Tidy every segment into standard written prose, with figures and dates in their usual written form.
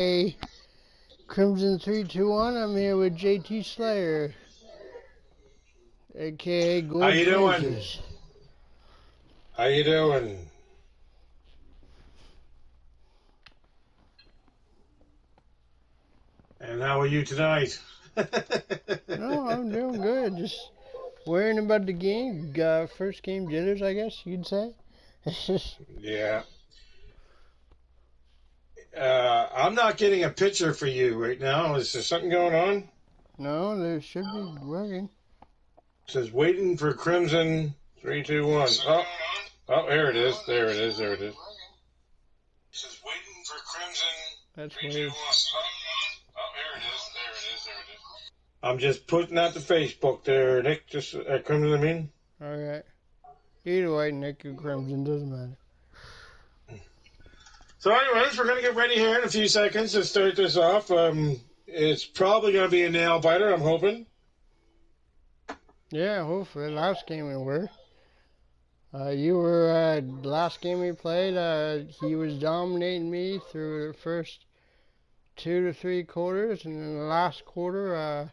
Hey, Crimson 321. I'm here with jtslayer, aka How Gold you doing? Francis. How you doing? And how are you tonight? No, I'm doing good. Just worrying about the game. First game jitters, I guess you'd say. Yeah. I'm not getting a picture for you right now. Is there something going on? No, there should be working. It says waiting for Crimson 321. Oh, here it is. There it is. There it is. It says waiting for Crimson. That's weird. Oh, here it is. There it is. There it is. I'm just putting out the Facebook there, Nick. Just Crimson, I mean. Alright. Either way, Nick or Crimson, doesn't matter. So anyways, we're going to get ready here in a few seconds to start this off. It's probably going to be a nail biter, I'm hoping. Yeah, hopefully. Last game it worked. You were, last game we played, he was dominating me through the first 2 to 3 quarters, and in the last quarter,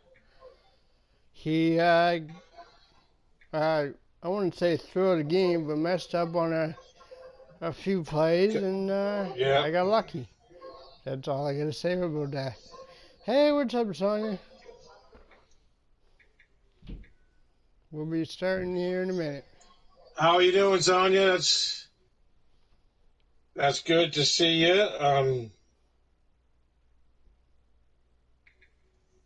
he, I wouldn't say threw the game, but messed up on a few plays, and Yeah. I got lucky. That's all I gotta say about that. Hey, what's up, Sonya? We'll be starting here in a minute. How are you doing, Sonia? That's good to see you.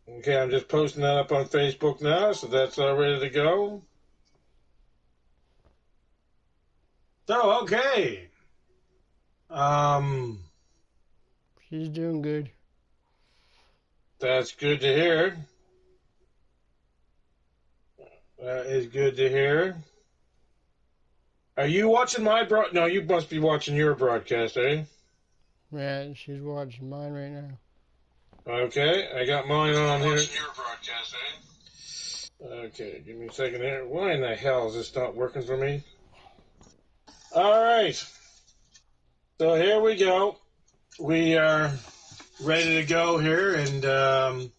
Okay, I'm just posting that up on Facebook now, so that's all ready to go. So, okay. She's doing good. That's good to hear. That is good to hear. Are you watching my No, you must be watching your broadcast, eh? Yeah, she's watching mine right now. Okay, I got mine on here. Watching your broadcast, eh? Okay, give me a second here. Why in the hell is this not working for me? All right. So here we go. We are ready to go here, and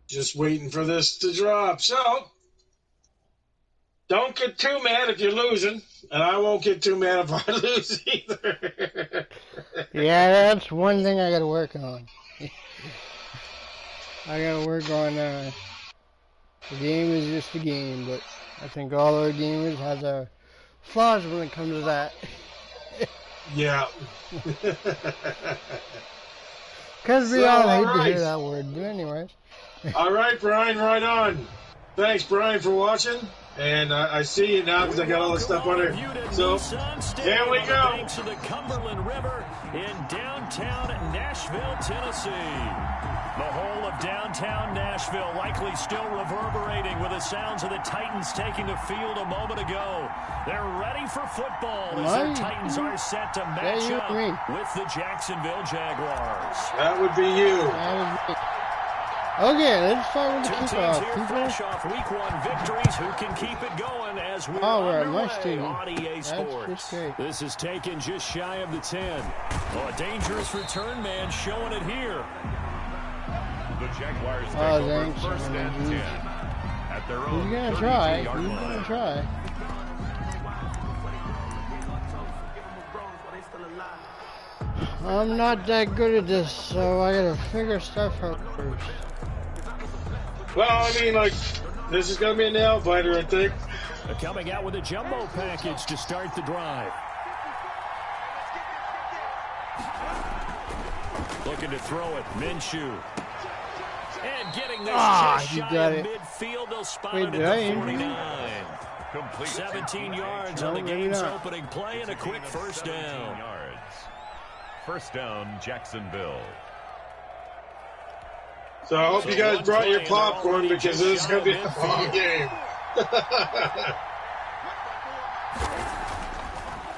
just waiting for this to drop. So don't get too mad if you're losing, and I won't get too mad if I lose either. Yeah, that's one thing I gotta work on. I gotta work on, the game is just a game, but I think all our gamers have their flaws when it comes to that. Yeah. Because we all hate to hear that word, but anyways. All right, Brian, right on. Thanks, Brian, for watching. And I see you now because I got all the stuff on there. So, here we go. Banks of the Cumberland River in downtown Nashville, Tennessee. The whole of downtown Nashville likely still reverberating with the sounds of the Titans taking the field a moment ago. They're ready for football as their Titans are set to match up with the Jacksonville Jaguars. That would be you. Okay, let's start with the kickoff. Fresh off week 1 victories, who can keep it going as we're we're at my underway stadium. on EA Sports. This is taken just shy of the 10. A dangerous return man showing it here. The Jaguars take over first and 10 at their own. He's gonna try. He's gonna try. I'm not that good at this, so I gotta figure stuff out first. Well, I mean, like, this is going to be a nail biter, I think. Coming out with a jumbo package to start the drive. Looking to throw it, Minshew. And getting this just shy of midfield, they'll spot it at the 49. Complete. 17 yards on the game's opening play and a quick first down. First down, Jacksonville. So I hope you guys brought your popcorn because this is going to be a fun game.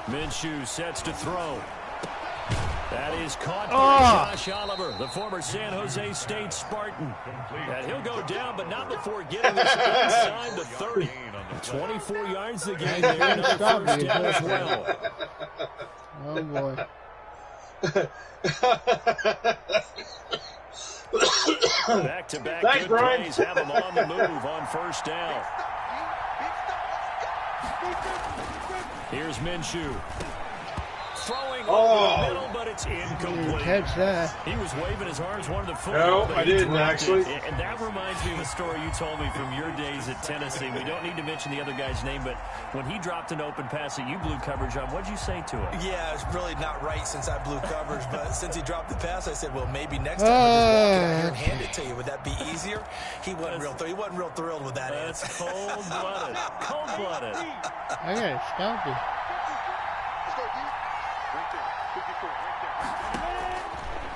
Minshew sets to throw. That is caught by Josh Oliver, the former San Jose State Spartan. And he'll go down, but not before getting this inside the 30. 24 yards the game there, another first down as well. Oh, boy. Back-to-back Thanks, good Brian. plays have him on the move on first down. Here's Minshew. Throwing over the middle, but it's incomplete. Catch that. He was waving his arms, wanted the football. No, I didn't actually. And that reminds me of a story you told me from your days at Tennessee. We don't need to mention the other guy's name, but when he dropped an open pass that you blew coverage on, what'd you say to him? Yeah, it's really not right since I blew coverage, but since he dropped the pass, I said, well, maybe next time I'll just walk it out here and hand it to you. Would that be easier? He wasn't real thrilled with that answer. answer. That's cold-blooded. Cold-blooded. I gotta stop it.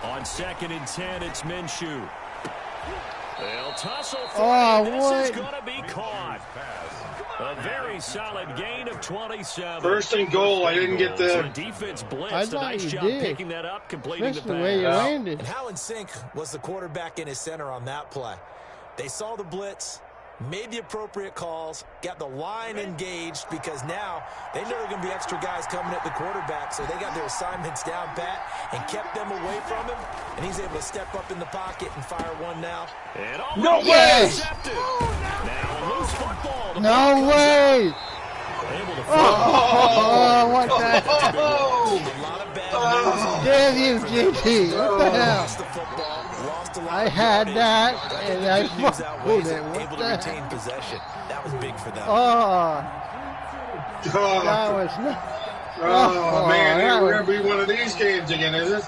On 2nd and 10, it's Minshew. They'll tussle for Oh, it. what? This is going to be caught. A very solid gain of 27. First and goal. I didn't get So the. defense blitzed. I A thought nice you job did. picking that up, completing Especially the the way you pass. landed. And how in sync was the quarterback in his center on that play? They saw the blitz, made the appropriate calls, got the line engaged because now they know there are going to be extra guys coming at the quarterback, so they got their assignments down pat and kept them away from him, and he's able to step up in the pocket and fire one now. And No way! intercepted. Now a loose football. The ball No comes way! out. Able to Oh, what the? A lot of bad news. Damn you, GT. What the hell? Lost the football, lost a lot I of had yardage, that, but and the I good news fumbled outweighs it. What able the to heck? retain possession. That was big for them. Oh, that Oh, was not. man, that we're was- going to be one of these games again, is it?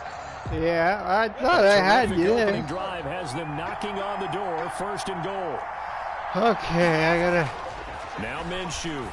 Yeah, I thought I had terrific you opening there. drive has them knocking on the door. 1st and goal. Okay, I gotta. Now Minshew.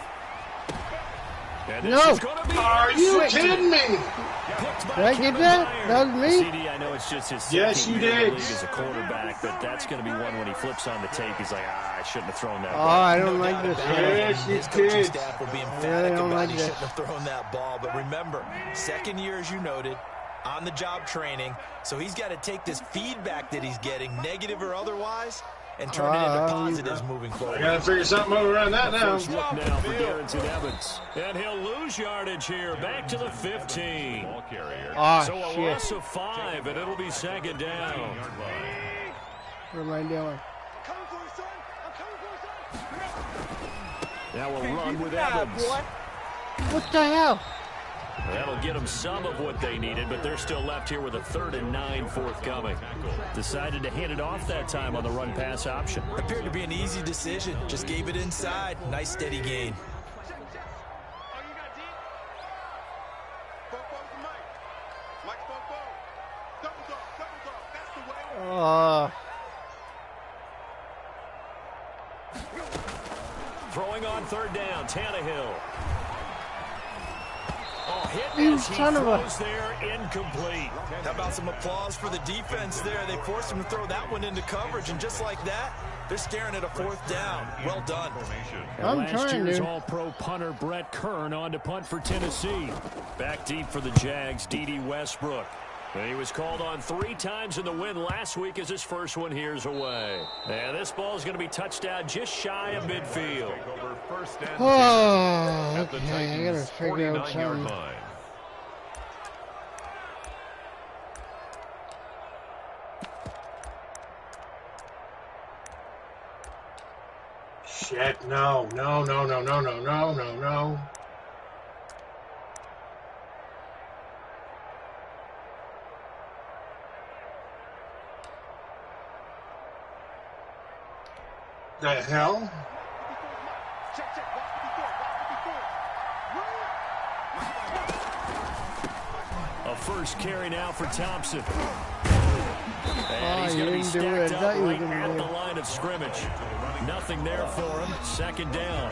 And this No. is gonna be Are you intercepted. kidding me? Picked by Did I get Kevin that? Byard. That was me? CD, I know it's just his Yes, second you year in did. the league as a quarterback, but that's going to be one when he flips on the tape. He's like, I shouldn't have thrown that Oh, ball. I don't No like doubt this. about it. Yes, you His coaching did. staff will be I emphatic don't about like he this. shouldn't have thrown that ball. But remember, second year, as you noted, on-the-job training. So he's got to take this feedback that he's getting, negative or otherwise, and turn it into positives moving I forward. got to figure something over on that now. First look now for Darrington Evans. And he'll lose yardage here, back to the 15. Ball carrier. Oh, So a shit. loss of 5, and it'll be 2nd down. Yard line. What am I doing? Now a run with Evans. What the hell? That'll get them some of what they needed, but they're still left here with a 3rd and 9 forthcoming. Decided to hand it off that time on the run-pass option. Appeared to be an easy decision. Just gave it inside. Nice steady gain. Oh, Throwing on 3rd down, Tannehill. Oh, hit You as he son of a- throws there, incomplete. How about some applause for the defense there? They forced him to throw that one into coverage, and just like that, they're staring at a 4th down. Well done. I'm Last trying year's to. All-Pro punter Brett Kern on to punt for Tennessee. Back deep for the Jags, D.D. Westbrook. He was called on 3 times in the win last week as his first one here's away. And this ball is going to be touchdown just shy of midfield. Take over 1st and 10 Oh, at the okay. I gotta Titans' figure out 49-yard something. line. Shit, no. The hell? A first carry now for Thompson. And he's you going to be didn't do it. stacked I thought up you were right gonna at do the it. line of scrimmage. Nothing there for him. 2nd down.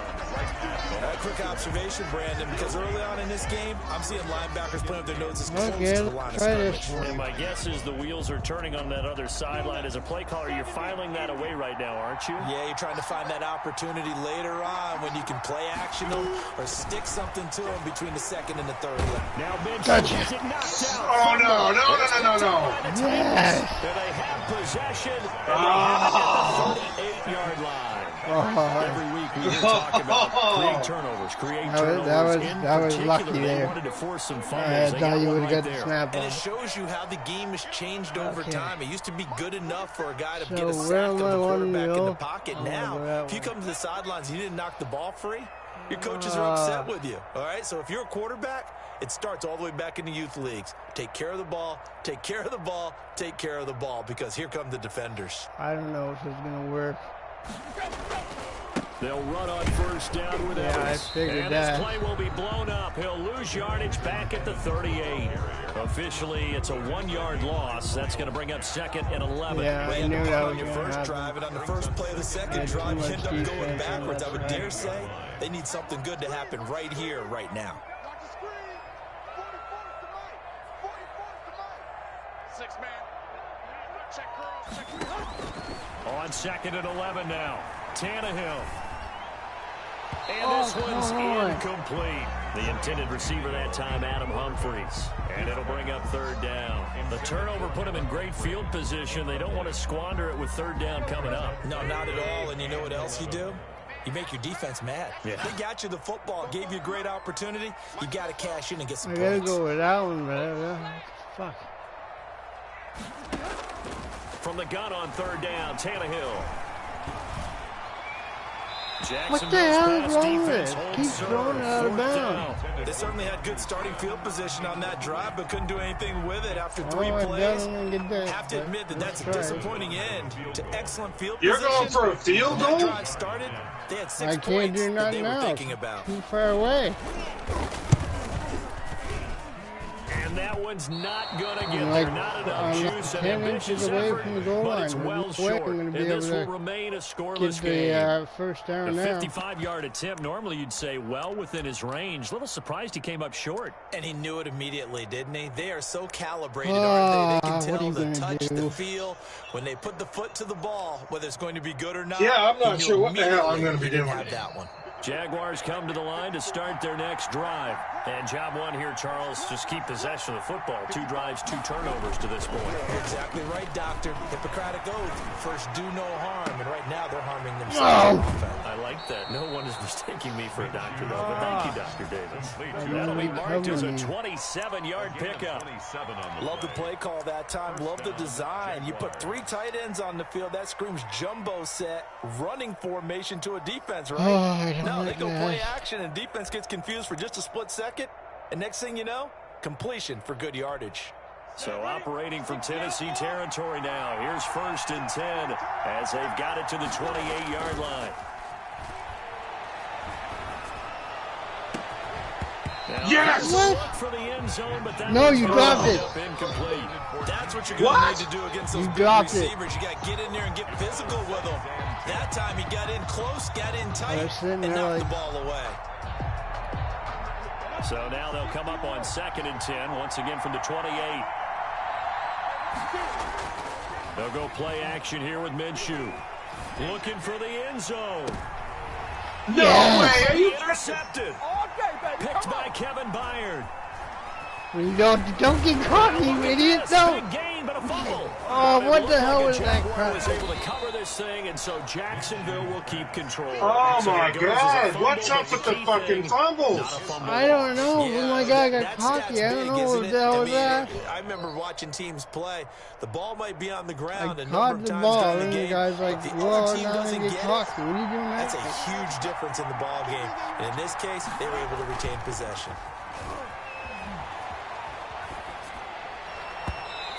Quick observation, Brandon, because early on in this game, I'm seeing linebackers playing with their noses close Okay, to the line of let's try scrimmage. this. And my guess is the wheels are turning on that other sideline. As a play caller, you're filing that away right now, aren't you? Yeah, you're trying to find that opportunity later on when you can play action them or stick something to them between the 2nd and the 3rd. Now Minshew Gotcha. gets it knocked out. Oh, no. And Yes. they have possession, and they have it at the 38-yard line. Every week we hear talk about create turnovers, that was lucky they there. wanted to force some fumbles. I thought you would have got the snap And on. it shows you how the game has changed over time. It used to be good enough for a guy to So get a where sack am of the I quarterback in the 1-0? pocket. Oh, Now, that if you one. come to the sidelines and you didn't knock the ball free, your coaches are upset with you. All right, so if you're a quarterback, it starts all the way back in the youth leagues. Take care of the ball, take care of the ball, take care of the ball, because here come the defenders. I don't know if it's going to work. They'll run on first down with Evans. I figured and that. this play will be blown up. He'll lose yardage back at the 38. Officially, it's a 1-yard loss. That's going to bring up second and 11. Yeah, I You knew that on was your going to first happen. drive, and on the first play of the second Had too drive, you much end up going defense, backwards. I would that's dare right. say they need something good to happen right here, right now. On second and 11 now. Tannehill. And this one's incomplete. The intended receiver that time, Adam Humphries. And it'll bring up third down. The turnover put him in great field position. They don't want to squander it with third down coming up. No, not at all. And you know what else you do? You make your defense mad. Yeah. They got you the football, gave you a great opportunity. You got to cash in and get some I got to points. go with that one, but fuck. From the gun on third down, Tannehill. What the hell is wrong with it? Keep throwing it out of bounds. They certainly had good starting field position on that drive, but couldn't do anything with it after 3 Oh, I plays. definitely get that. Have to admit that that's a That's right. disappointing end to excellent field You're position. going for a field When that goal? drive started, they had 6 I can't points do that nothing they were else. thinking about. Too far away. And that one's not going to get I'm there. like, Not enough I'm juice like and 10 inches ambitious away effort, from the goal but it's line. well There's no way short. I'm gonna And be able this to will remain a Get scoreless the game. first down A now. 55-yard attempt, normally you'd say well within his range. A little surprised he came up short. And he knew it immediately, didn't he? They are so calibrated, aren't they? They can what are tell you the gonna touch, do? the feel, when they put the foot to the ball, whether it's going to be good or not. Yeah, I'm not he sure knew what the hell I'm immediately gonna be he didn't doing. have that one. Jaguars come to the line to start their next drive. And job one here, Charles, just keep possession of the football. 2 drives, 2 turnovers to this point. You're exactly right, Doctor. Hippocratic oath. First, do no harm. And right now, they're harming themselves. on offense. I like that. No one is mistaking me for a doctor, though. But thank you, Dr. Davis. That'll be marked as a 27-yard pickup. Love the play call that time. Love the design. You put 3 tight ends on the field. That screams jumbo set, running formation to a defense, right? I don't No, they like go that. play action, and defense gets confused for just a split second. And next thing you know, completion for good yardage. So operating from Tennessee territory now. Here's first and 10 as they've got it to the 28-yard line. Now, Yes! look for the end zone, but that No, one's you gonna dropped end it. up incomplete. That's what you're going to What? need to do against those You big dropped it. receivers. You got to get in there and get physical with them. That time he got in close, got in tight, They're sitting and there knocked like- the ball away. So now they'll come up on second and 10, once again from the 28. They'll go play action here with Minshew. Looking for the end zone. No Yes. way! Are you Intercepted. Picked by Kevin Byard. Don't get caught, you idiot! Yes, Don't! big gain, but a fumble. Oh, It what looked the hell like a was that Jaguar crap? was able to cover this thing, and so Jacksonville will keep control. Oh So my it goes as a God! fumble, What's up but with the key fucking thing, fumbles? not a fumble I don't loss. know. Yeah, Oh my God, I got that's cocky. I don't big, know isn't what it? the hell I was mean, that. I remember watching teams play. The ball might be on the ground I a number caught of the times ball, during the and the game. guy's like, If the well, other team now doesn't I get get cocky. it, What are you doing that's that? a huge difference in the ball game. And in this case, they were able to retain possession.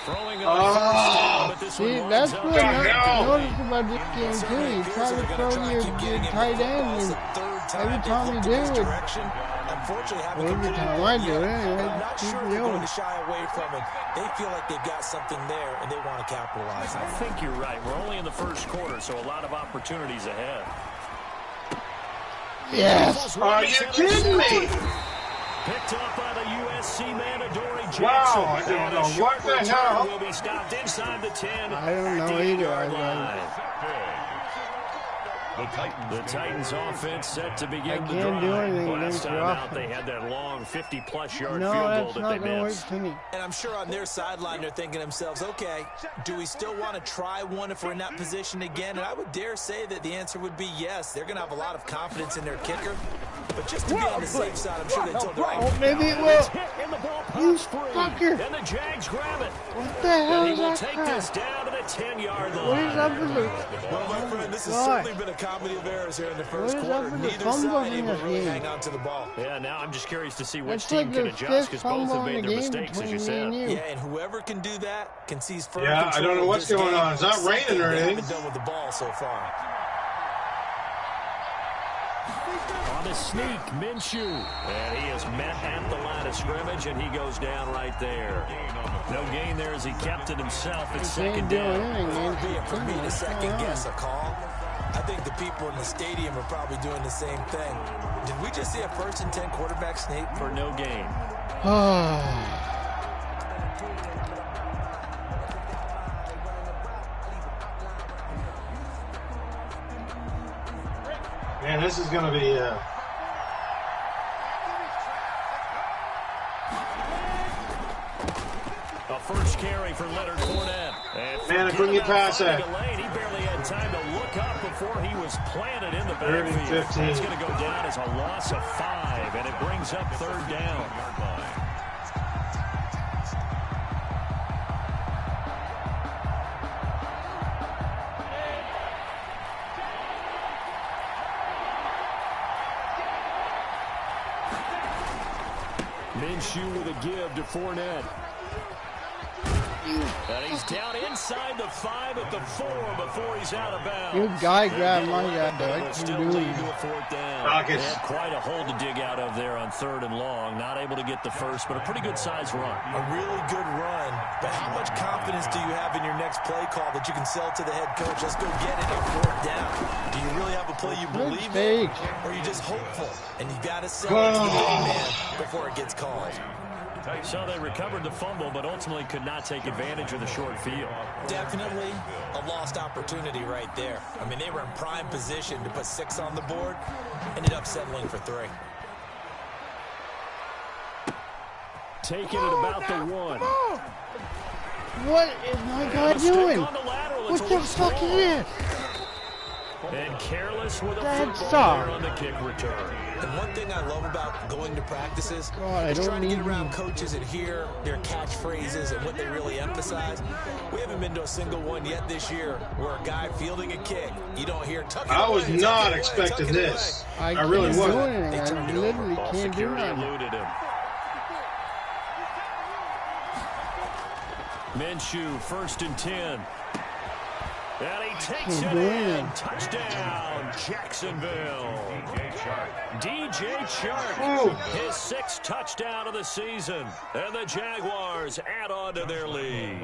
Throwing on first down, but this See, one that's winds what up. I noticed about this game, too. You try to throw your tight end, and every time you do it, Unfortunately, well, every time I do it, anyway, I'm not keep sure they're going going. to shy away from it. They feel like they've got something there, and they want to capitalize on I it. think you're right. We're only in the first quarter, so a lot of opportunities ahead. Yes! Are you kidding me? Picked up by the USC mandatory Jackson. Wow, I don't And a know short what the return hell. will be stopped inside the 10. I don't know at the either. 8-yard I line. The Titans offense set to begin the can't do anything drive. Last against time your out, offense. they had that long 50-plus yard No, field goal that's that not they going to work missed. to me. And I'm sure on their sideline they're thinking to themselves, okay, do we still want to try one if we're in that position again? And I would dare say that the answer would be yes. They're going to have a lot of confidence in their kicker. But just to be on the safe side, I'm sure they told their Oh, maybe it will. You fucker. And the Jags grab it. What the hell And he is will that take crap? this down to the 10-yard line. What is up with the... Well, my friend, this has God. certainly been a comedy of errors here in the first What is up quarter. with the Neither fumbles side in able this to really game? hang on to the ball. Yeah, now I'm just curious to see which That's team like can the adjust fifth because both fumble have in made the their game mistakes, as you between me and said. you. Yeah, and whoever can do that can seize firm Yeah, I control don't know of what's this going game. on. It's not raining Something or they anything. haven't done with the ball so far. On the sneak, Minshew. And he is met at the line of scrimmage, and he goes down right there. No gain there as he kept it himself at second Can't do down. anything Far against be your it for team. me to What's second going guess on? a call. I think the people in the stadium are probably doing the same thing. Did we just see a 1st and 10 quarterback sneak? For no gain. Man, this is going to be... A first carry for Leonard Fournette. And Man, forget couldn't get about past finding that. a lane. He barely had time to look up before he was planted in the Third and backfield. 15. It's going to go down as a loss of 5, and it brings up 3rd down. Minshew with a give to Fournette. And he's down inside the 5 at the 4 before he's out of bounds. You guy grabbed my guy, But Doug. still You lead do. to a 4th down. Rockets. They had quite a hole to dig out of there on 3rd and long. Not able to get the first, but a pretty good size run. A really good run. But how much confidence do you have in your next play call that you can sell to the head coach? Let's go get it at 4th down. Do you really have a play you believe in? Or are you just hopeful? And you got to sell it to the big man before it gets called. So they recovered the fumble, but ultimately could not take advantage of the short field. Definitely a lost opportunity right there. I mean, they were in prime position to put 6 on the board. Ended up settling for 3. Taking it about the 1. What is my guy And a stick doing? on the lateral. It's What a the loose fuck is ball. this? And careless with a That's football soft. there on the kick return. And one thing I love about going to practices God, I is don't trying to get need around you. coaches and hear their catchphrases and what they really emphasize. We haven't been to a single one yet this year where a guy fielding a kick, you don't hear tuck it I away, was tuck it not away, expecting tuck it this. away. I really can't do wasn't. anything. They turned I it over. literally Ball can't do security nothing. eluded him. Minshew, 1st and 10. And he takes it in. Touchdown, Jacksonville. DJ Chark, his 6th touchdown of the season. And the Jaguars add on to their lead.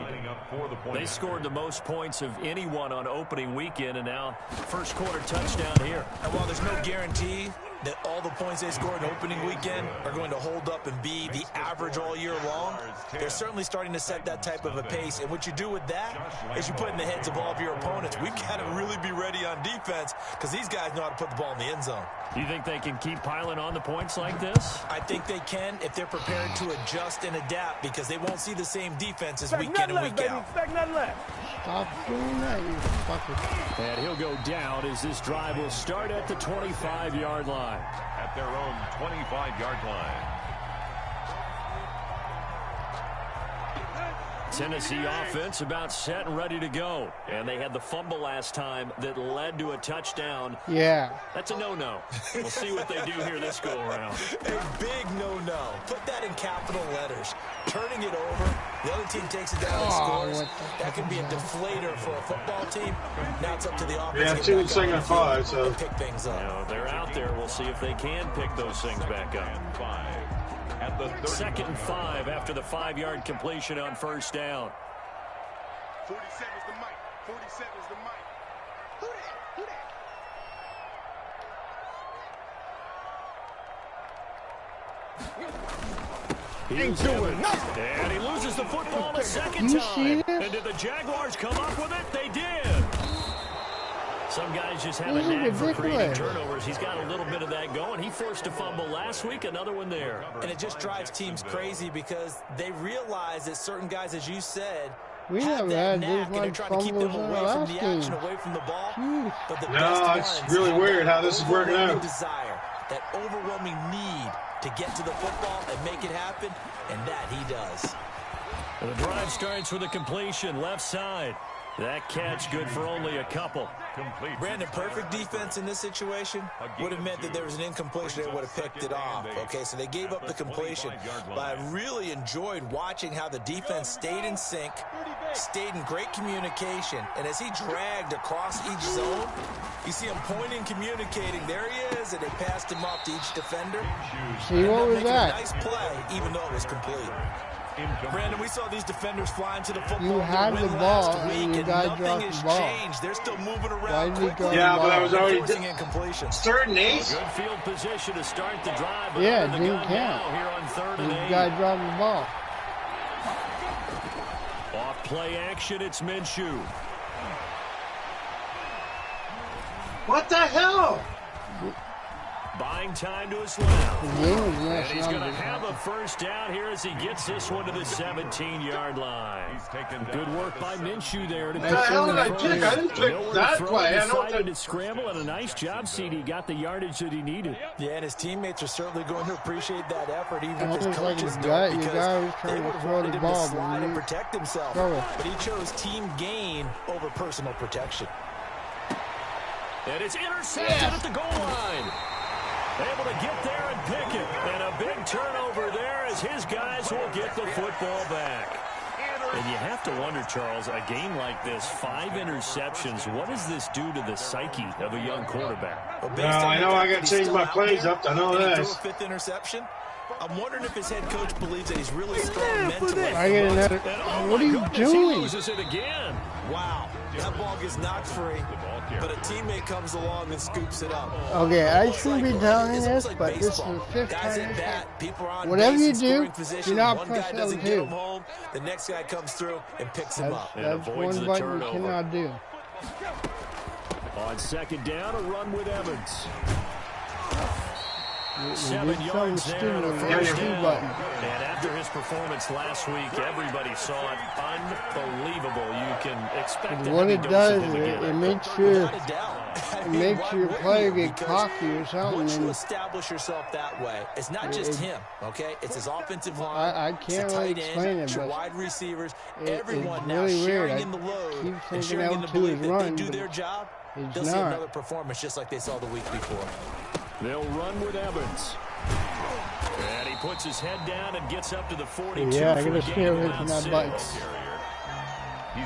They scored the most points of anyone on opening weekend, and now first quarter touchdown here. And while there's no guarantee that all the points they scored in opening weekend are going to hold up and be the average all year long, they're certainly starting to set that type of a pace. And what you do with that is you put in the heads of all of your opponents, we've got to really be ready on defense because these guys know how to put the ball in the end zone. You think they can keep piling on the points like this? I think they can if they're prepared to adjust and adapt because they won't see the same defenses week in and week out. Stop doing that, you fucker. And he'll go down as this drive will start at the 25-yard line. At their own 25-yard line. Tennessee offense about set and ready to go. And they had the fumble last time that led to a touchdown. Yeah. That's a no-no. We'll see what they do here this go-around. A big no-no. Put that in capital letters. Turning it over, the other team takes it down and scores. That can be a deflator for a football team. Now it's up to the offense. Yeah, to 2 get and back second on and the field 5, so. and pick things up. You know, they're out there. We'll see if they can pick those things back up. And 5 at the 30. 2nd and 5 after the 5-yard completion on first down. 47 is the mic. 47 is the mic. Who that? Who that? Ain't doing nothing. And he loses the football a second You time. see this? And did the Jaguars come up with it? They did. Some guys just have a knack for creating turnovers. He's got a little bit of that going. He forced a fumble last week, another one there. And it just drives teams crazy because they realize that certain guys, as you said, we have never that had knack, this and they're much trying to keep them fumbles in the away from last the game. action, away from the ball. Jeez. But the No, best it's really weird how this is working out. Desire, that overwhelming need to get to the football and make it happen, and that he does. The drive starts with a completion, left side. That catch good for only a couple. Complete. Brandon, perfect defense in this situation would have meant that there was an incompletion. They would have picked it off. Okay, so they gave up the completion. But I really enjoyed watching how the defense stayed in sync, stayed in great communication. And as he dragged across each zone, you see him pointing, communicating. There he is, and they passed him off to each defender. See, what was that? A nice play, even though it was complete. Brandon, we saw these defenders flying to the football. You had the ball, and you guys dropped the ball. Changed. They're still moving around. Why did you quickly. Yeah, but I was already incompletions. third and 8. Good field position to start the drive. But Yeah, under the you gun can't. now here on 3rd and You 8. guys dropped the ball. Off play action, it's Minshew. What the hell? Buying time to his left. The game was And messed he's up. going to have a first down here as he gets this one to the 17-yard line. Good work by Minshew there. What the hell did I pick? I didn't pick that play. I know Decided to scramble, and a nice job, CD. Got the yardage that he needed. Yeah, and his teammates are certainly going to appreciate that effort, even if his Almost like coaches the don't, guy was because trying they to would have throw wanted the him ball, to slide but and he protect himself. throw it. But he chose team gain over personal protection. And it's intercepted at the goal line. Able to get there and pick it. And a big turnover there as his guys will get the football back. And you have to wonder, Charles, a game like this, 5 interceptions, what does this do to the psyche of a young quarterback? No, I know I got to change my plays up. I know that. He threw a 5th interception. I'm wondering if his head coach believes that he's really strong mentally. I get another. What are you He doing? loses it again. Wow, that ball gets knocked free, but a teammate comes along and scoops it up. Okay, I shouldn't be telling you this, but this is the 5th Guys time. at bat, people are on Whatever base you in do, scoring position. do not One press guy doesn't get him L2. home, the next guy comes through and picks him up. And That's avoids one the button you turnover. cannot do. On 2nd down, a run with Evans. You 7 did something yards there stupid and a with the first L2 down. button. And after his performance last week, everybody saw it. Unbelievable. You can expect What heavy it dose does, at the beginning. it makes sure Without a doubt. it makes your player get Because cocky or something. once you And establish yourself that way, it's not just him, okay? It's his offensive line. I it's can't the really tight explain end, it, it's your but wide receivers, it's everyone now really weird. sharing I in the load keep and thinking sharing in the L2 belief is that run, they do but their job. it's They'll see not. another performance just like they saw the week before. They'll run with Evans. And he puts his head down and gets up to the 42 Yeah, I for a gotta gain stay of away about from that 6. button.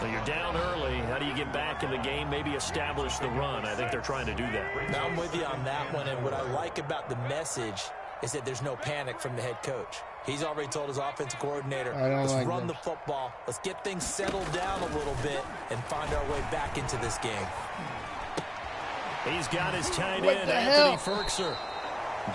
So you're down early. How do you get back in the game? Maybe establish the run. I think they're trying to do that. Now I'm with you on that one, and what I like about the message is that there's no panic from the head coach. He's already told his offensive coordinator, I don't let's like run this. the football, let's get things settled down a little bit, and find our way back into this game. He's got his tight What end, the Anthony hell? Firkser.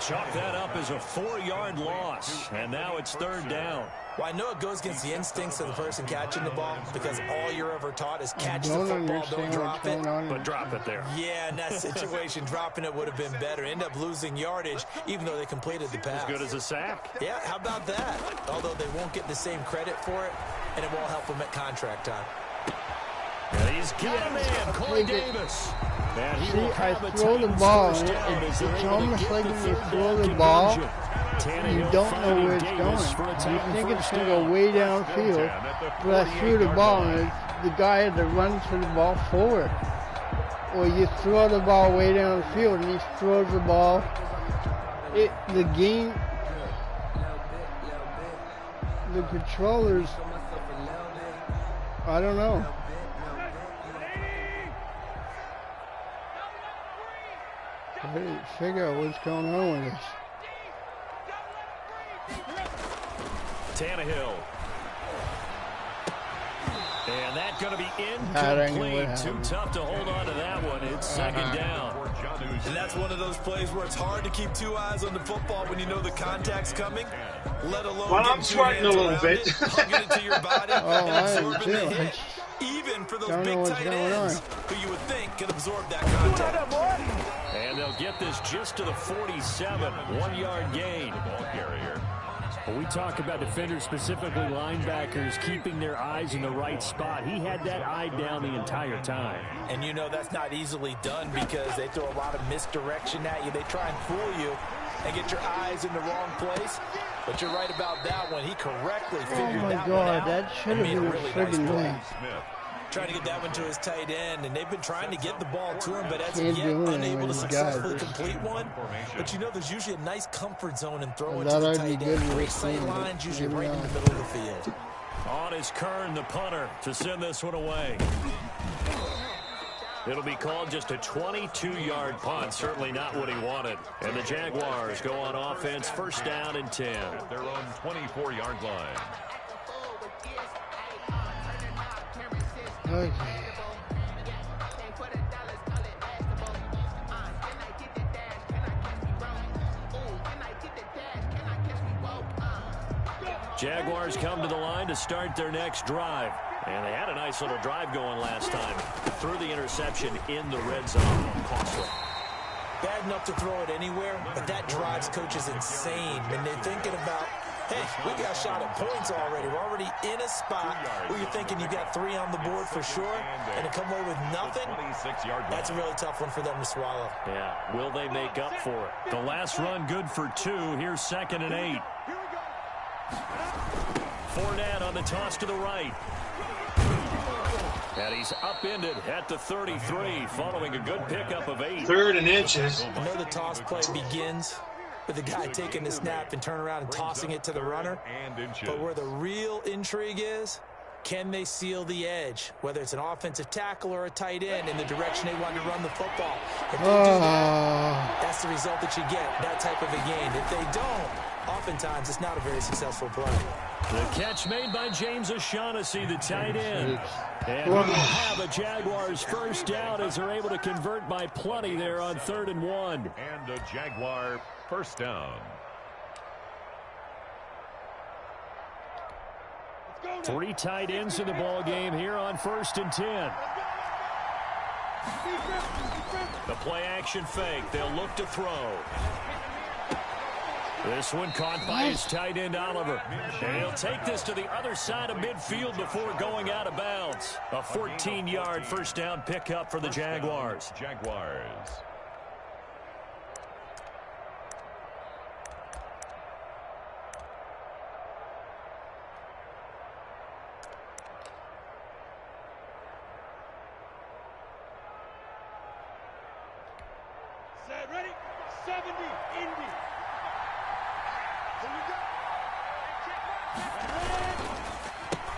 Chalk that up as a 4-yard loss, and now it's 3rd down. Well, I know it goes against the instincts of the person catching the ball because all you're ever taught is catch the Don't football, don't understand what's drop it. going on. But drop it there. Yeah, in that situation, dropping it would have been better. End up losing yardage, even though they completed the pass. As good as a sack. Yeah, how about that? Although they won't get the same credit for it, and it won't help them at contract time. And he's got a man, Corey Take it. Davis. And he See, will I have a throw the Titans ball, first and down as they're it's able to almost get like the when you 3rd throw down the ball, conversion. you Tannehill don't know finding where it's Davis for a going. You Titan think it's first going to go down. way downfield, but I threw the ball, and the guy had to run for the ball forward. Or you throw the ball way downfield, and he throws the ball. The game, the controllers, I don't know. I gotta figure out what's going on with this. Tannehill. And that's going to be I don't know what incomplete. Too happened. tough to hold on to that one. It's 2nd down. And that's one of those plays where it's hard to keep 2 eyes on the football when you know the contact's coming, let alone Well, getting I'm 2 sweating a hands little around bit. it, hugging it to your body, Oh, and I am absorbing the too. hit. even for those Don't know big what's tight going ends on. who you would think can absorb that contact. And they'll get this just to the 47, 1-yard gain. Ball carrier. When we talk about defenders, specifically linebackers, keeping their eyes in the right spot, he had that eye down the entire time. And you know that's not easily done because they throw a lot of misdirection at you. They try and fool you and get your eyes in the wrong place. But you're right about that one. He correctly figured that one out. That should have and made been a a really nice friggin' play. win. Smith. Trying to get that one to his tight end, and they've been trying to get the ball to him, but as Can't of yet, do it unable to when he's successfully got it. complete one. But you know there's usually a nice comfort zone in throwing That to the I'd be tight good end. with Great sight him, but lines, usually maybe right in the not. middle of the field. On is Kern, the punter, to send this one away. It'll be called just a 22-yard punt. Certainly not what he wanted. And the Jaguars go on offense, first down and 10. At their own 24-yard line. Okay. Jaguars come to the line to start their next drive. And they had a nice little drive going last time. Threw the interception in the red zone. Costly. Bad enough to throw it anywhere, but that drives coaches insane when they're thinking about, hey, we got shot at points already. We're already in a spot where you're thinking you got 3 on the board for sure, and to come away with nothing, that's a really tough one for them to swallow. Yeah, will they make up for it? The last run good for 2. Here's 2nd and 8. Fournette on the toss to the right. And he's upended at the 33, following a good pickup of 8. 3rd and inches. I know the toss play begins with the guy taking the snap and turning around and tossing it to the runner. But where the real intrigue is, can they seal the edge? Whether it's an offensive tackle or a tight end in the direction they want to run the football. If they do that, that's the result that you get, that type of a gain. If they don't, oftentimes it's not a very successful play. The catch made by James O'Shaughnessy, the tight end. And we'll have a Jaguars first down as they're able to convert by plenty there on 3rd and 1. And a Jaguar first down. 3 tight ends in the ball game here on 1st and 10. The play action fake. They'll look to throw. This one caught by his tight end, Oliver. And he'll take this to the other side of midfield before going out of bounds. A 14-yard first down pickup for the Jaguars. Jaguars. Set, ready? 70, Indy.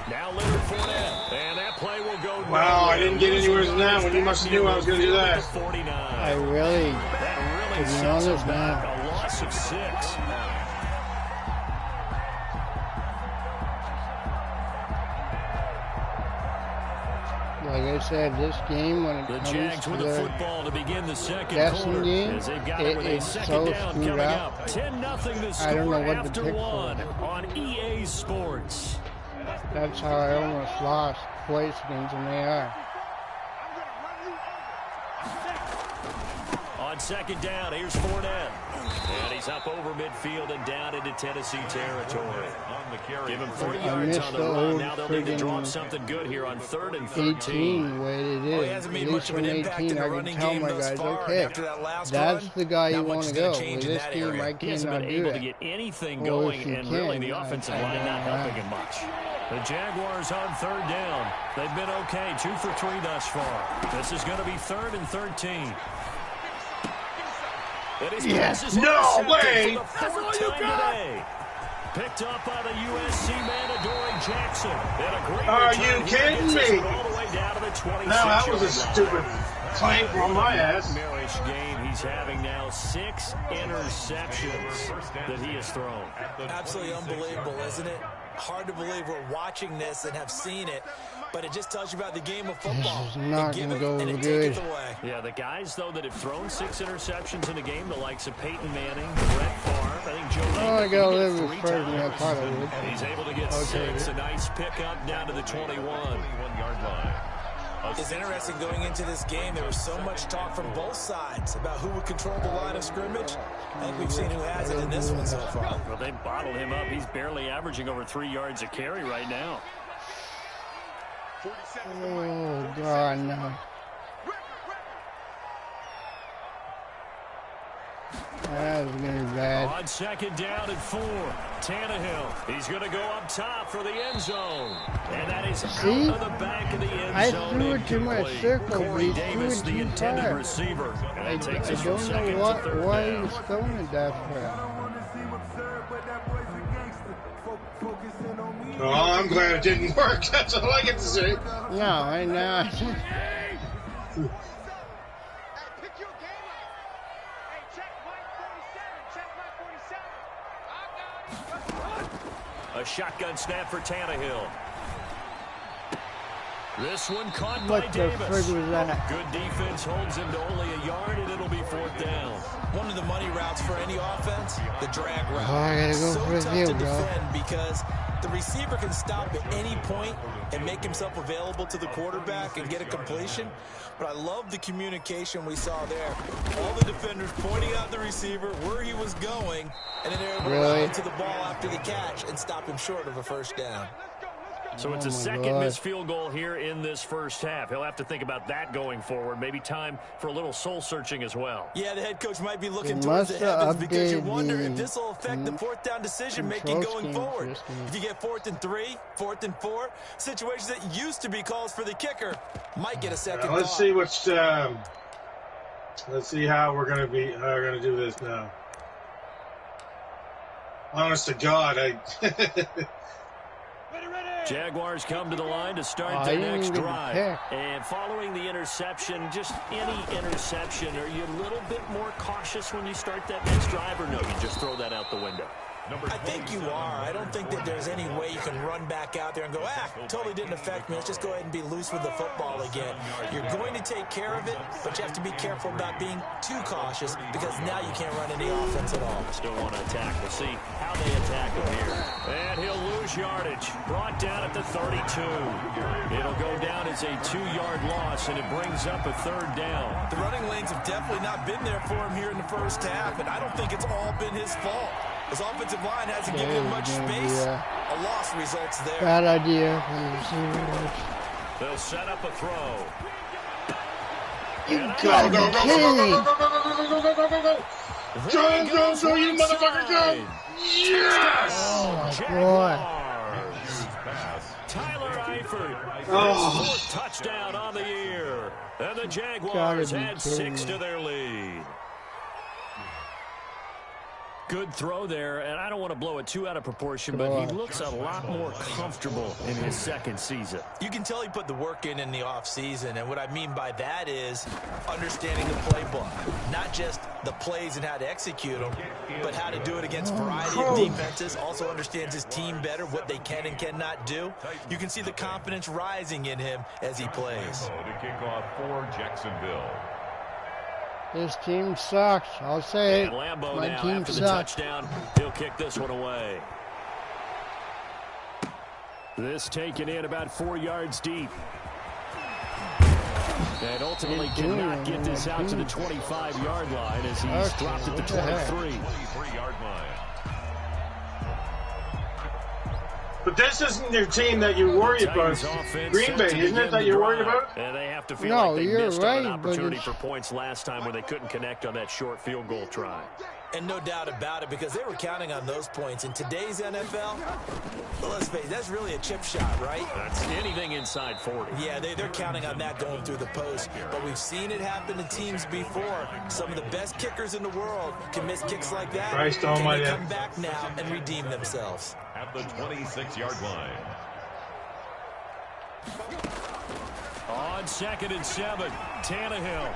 Now Leonard Fournette. And that play will go nowhere. Wow, I didn't get anywhere in that one. You must have knew I was going to do that. 49. I really, That really to be sets honest, them back. man. A loss of 6. like I said, this game when it The comes Jags to with the the football to begin the second guessing quarter. game, As they've got it with a it's second so down screwed coming up. up. 10-0 the score I don't know what to after pick 1 for. on EA Sports. That's how I almost lost twice against them. They are. On second down, here's Fournette. And he's up over midfield and down into Tennessee territory. On the carry. Give him 3 I yards missed on the the run. old Now they'll need to draw up friggin' something good here on 3rd and 13. 18 the way it Well, he is. hasn't At made least much of an when impact 18, in the I running can tell game my thus guys, far. okay, After that last that's run, the guy you not much want is to gonna go. change With in this that team, area. I He hasn't cannot been do able to that. get anything Well, going, if you and really the can, offensive I line don't not know. helping him much. The Jaguars on 3rd down. They've been okay, 2 for 3 thus far. This is going to be 3rd and 13. Yes, no way! That's all you got! Today. Picked up by the USC man, Adoree Jackson. And a great Are return you here. kidding Gets me? us all the way down to the 26 No, that was a stupid clank on my ass. Marish game. He's having now 6 interceptions that he has thrown. Absolutely unbelievable, isn't it? Hard to believe we're watching this and have seen it, but it just tells you about the game of football. This is not They give gonna it go and it good. taketh away. Yeah, the guys, though, that have thrown 6 interceptions in the game, the likes of Peyton Manning, Brett Favre, I think Joe Oh, I Namath, gotta he live hit with 3 first, and I times. thought I would. He's able to get Okay. 6, a nice pickup down to the 21. 21-yard line. It's interesting going into this game. There was so much talk from both sides about who would control the line of scrimmage. I think we've seen who has it in this one so far. Well, they bottled him up. He's barely averaging over 3 yards a carry right now. Oh, God, no. That was going to be bad. On second down and 4, Tannehill. He's going to go up top for the end zone. And that is out of the back of the end zone. I threw it to my circle. Corey He Davis, threw it the too intended far. receiver. And I that takes us from don't second know to third why down. he's throwing it that far. Oh, I'm glad it didn't work. That's all I get to say. No, I know. A shotgun snap for Tannehill. This one caught by What the Davis. frig was that? Good defense holds him to only a yard, and it'll be 4th down. One of the money routes for any offense, the drag route. Oh, I gotta go so for tough you, to bro. defend because the receiver can stop at any point and make himself available to the quarterback and get a completion. But I love the communication we saw there. All the defenders pointing out the receiver, where he was going, and then they're able to run to the ball after the catch and stop him short of a first down. So it's a second missed field goal here in this first half. He'll have to think about that going forward. Maybe time for a little soul-searching as well. Yeah, the head coach might be looking towards the heavens because you wonder if this will affect the 4th down decision-making going forward. If you get 4th and 3, 4th and 4, situations that used to be calls for the kicker might get a second thought. Let's see what's. Let's see how we're gonna do this now. Honest to God, Jaguars come to the line to start their next drive. And following the interception, just any interception, are you a little bit more cautious when you start that next drive, or no, you just throw that out the window? I think you are. I don't think that there's any way you can run back out there and go, totally didn't affect me. Let's just go ahead and be loose with the football again. You're going to take care of it, but you have to be careful about being too cautious because now you can't run any offense at all. Still want to attack. We'll see how they attack him here. And he'll lose yardage. Brought down at the 32. It'll go down as a 2-yard loss, and it brings up a 3rd down. The running lanes have definitely not been there for him here in the first half, and I don't think it's all been his fault. His offensive line hasn't given him much space. A loss results there. Bad idea. They'll set up a throw. You gotta be kidding me. Go, you motherfucker, go! Yes! Oh, boy. Tyler Eifert. Oh. 4th touchdown on the year. And the Jaguars add 6 to their lead. Good throw there, and I don't want to blow it too out of proportion, but he looks a lot more comfortable in his 2nd season. You can tell he put the work in the offseason, and what I mean by that is understanding the playbook. Not just the plays and how to execute them, but how to do it against a variety of defenses. Also understands his team better, what they can and cannot do. You can see the confidence rising in him as he plays. To kick off for Jacksonville. This team sucks. I'll say it. Lambeau My now team after the sucks. touchdown. He'll kick this one away. This taken in about 4 yards deep. And ultimately cannot get this out to the 25-yard line as he's dropped at the 23-yard line. But this isn't your team that you worry about. Green Bay, isn't it, that you're worried about? And they have to feel like they missed an opportunity for points last time where they couldn't connect on that short field goal try. And no doubt about it, because they were counting on those points. In today's NFL, well, let's face it, that's really a chip shot, right? That's anything inside 40. Yeah, they're counting on that going through the post. But we've seen it happen to teams before. Some of the best kickers in the world can miss kicks like that. Christ almighty. Can they come back now and redeem themselves? At the 26-yard line. On 2nd and 7, Tannehill.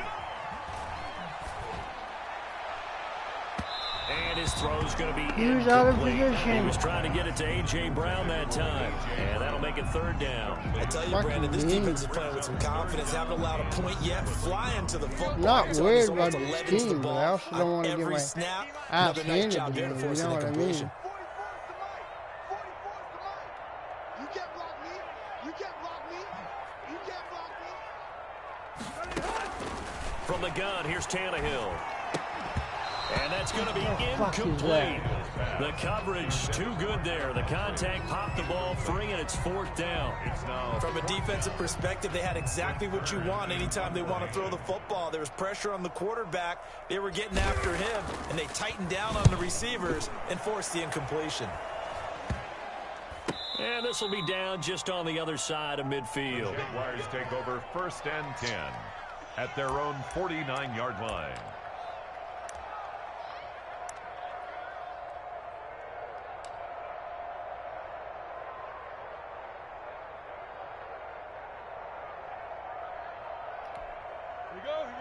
And his throw's going to be He's out of incomplete. position. He was trying to get it to A.J. Brown that time. And that'll make it 3rd down. I tell you, Brandon, this defense is playing with some confidence. Haven't allowed a point yet. Flying to the football. Not It's worried almost about the 11 to team, but I also don't want to get every my snap. ass Another nice handed job to there me. to You force know an what I incompletion. mean? You can't block me. You can't block me. You can't block me. From the gun, here's Tannehill. And that's going to be incomplete. The coverage too good there. The contact popped the ball free, and it's 4th down. From a defensive perspective, they had exactly what you want anytime they want to throw the football. There was pressure on the quarterback. They were getting after him, and they tightened down on the receivers and forced the incompletion. And this will be down just on the other side of midfield. The Jaguars take over 1st and 10 at their own 49-yard line.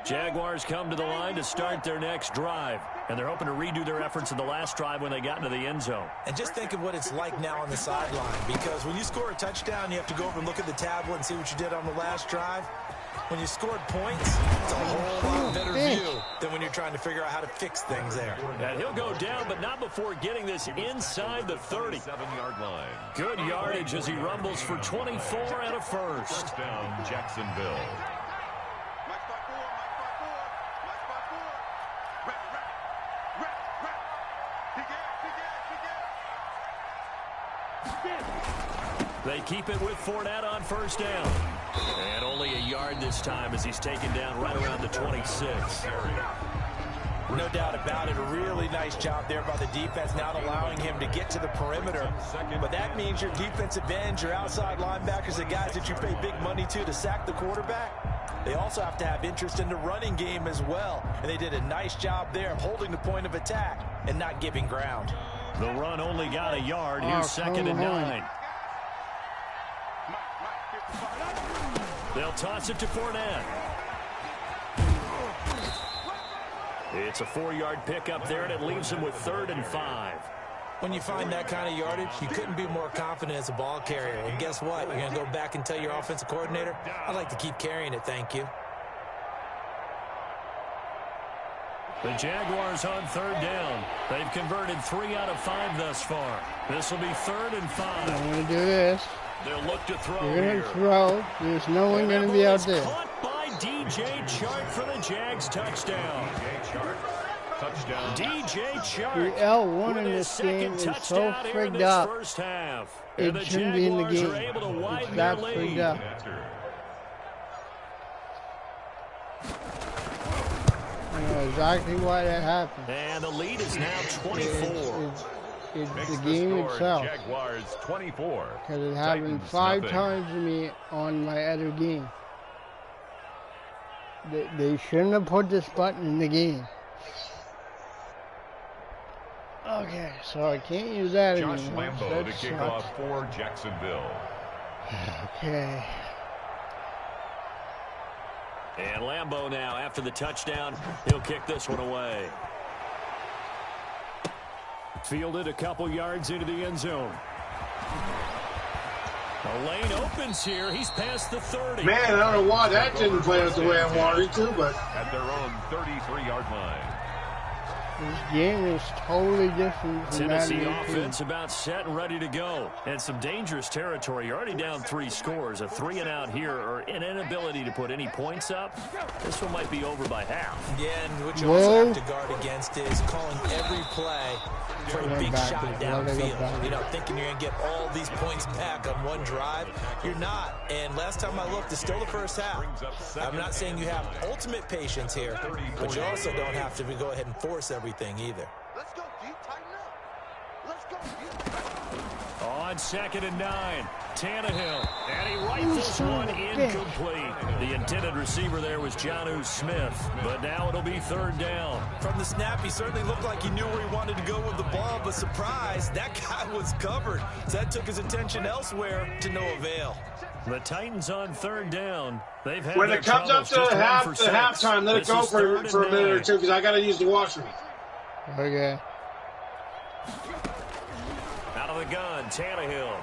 Jaguars come to the line to start their next drive, and they're hoping to redo their efforts in the last drive when they got into the end zone. And just think of what it's like now on the sideline, because when you score a touchdown, you have to go over and look at the tablet and see what you did on the last drive. When you scored points, it's a whole lot better view than when you're trying to figure out how to fix things there. And he'll go down, but not before getting this inside the 30. 7-yard line. Good yardage as he rumbles for 24 and a first. First down, Jacksonville. They keep it with Fournette on first down. And only a yard this time as he's taken down right around the 26. No doubt about it. A really nice job there by the defense, not allowing him to get to the perimeter. But that means your defensive ends, your outside linebackers, the guys that you pay big money to sack the quarterback, they also have to have interest in the running game as well. And they did a nice job there of holding the point of attack and not giving ground. The run only got a yard. Here's 2nd and 9. They'll toss it to Fournette. It's a 4-yard pickup there, and it leaves him with 3rd and 5. When you find that kind of yardage, you couldn't be more confident as a ball carrier. And guess what? You're going to go back and tell your offensive coordinator, I'd like to keep carrying it, thank you. The Jaguars on 3rd down. They've converted 3 out of 5 thus far. This will be 3rd and 5. I'm going to do this. They'll look to throw. You're going to throw. There's no one going to be out there. Caught by DJ Chark for the Jags touchdown. DJ Chark. The L1 in this game is so frigged up. It shouldn't be in the game. It's that frigged up. I know exactly why that happened. And the lead is now 24. It's the game itself. Jaguars 24. Because it happened 5 times to me on my other game. They shouldn't have put this button in the game. Okay, so I can't use that anymore. Josh Lambo to kick off for Jacksonville. Okay. And Lambo now, after the touchdown, he'll kick this one away. Fielded a couple yards into the end zone. The lane opens here. He's past the 30. Man, I don't know why that didn't play out the way I wanted it to, but at their own 33-yard line. This game is totally different from Tennessee Madden offense about set and ready to go. And some dangerous territory. You're already down 3 scores. A 3-and-out here, or an inability to put any points up. This one might be over by half. Yeah, and what you also have to guard against is calling every play for a big shot downfield. You know, thinking you're going to get all these points back on one drive. You're not. And last time I looked, it's still the first half. I'm not saying you have ultimate patience here, but you also don't have to go ahead and force everything either. Let's go, G. Tighten up. Let's go, G. On 2nd and 9, Tannehill. And he rifles one incomplete. The intended receiver there was Jonnu Smith. But now it'll be 3rd down. From the snap, he certainly looked like he knew where he wanted to go with the ball, but surprise, that guy was covered. So that took his attention elsewhere to no avail. The Titans on 3rd down. They've had when it comes up to halftime, let it go for a minute or two because I got to use the washroom. Okay. Out of the gun, Tannehill.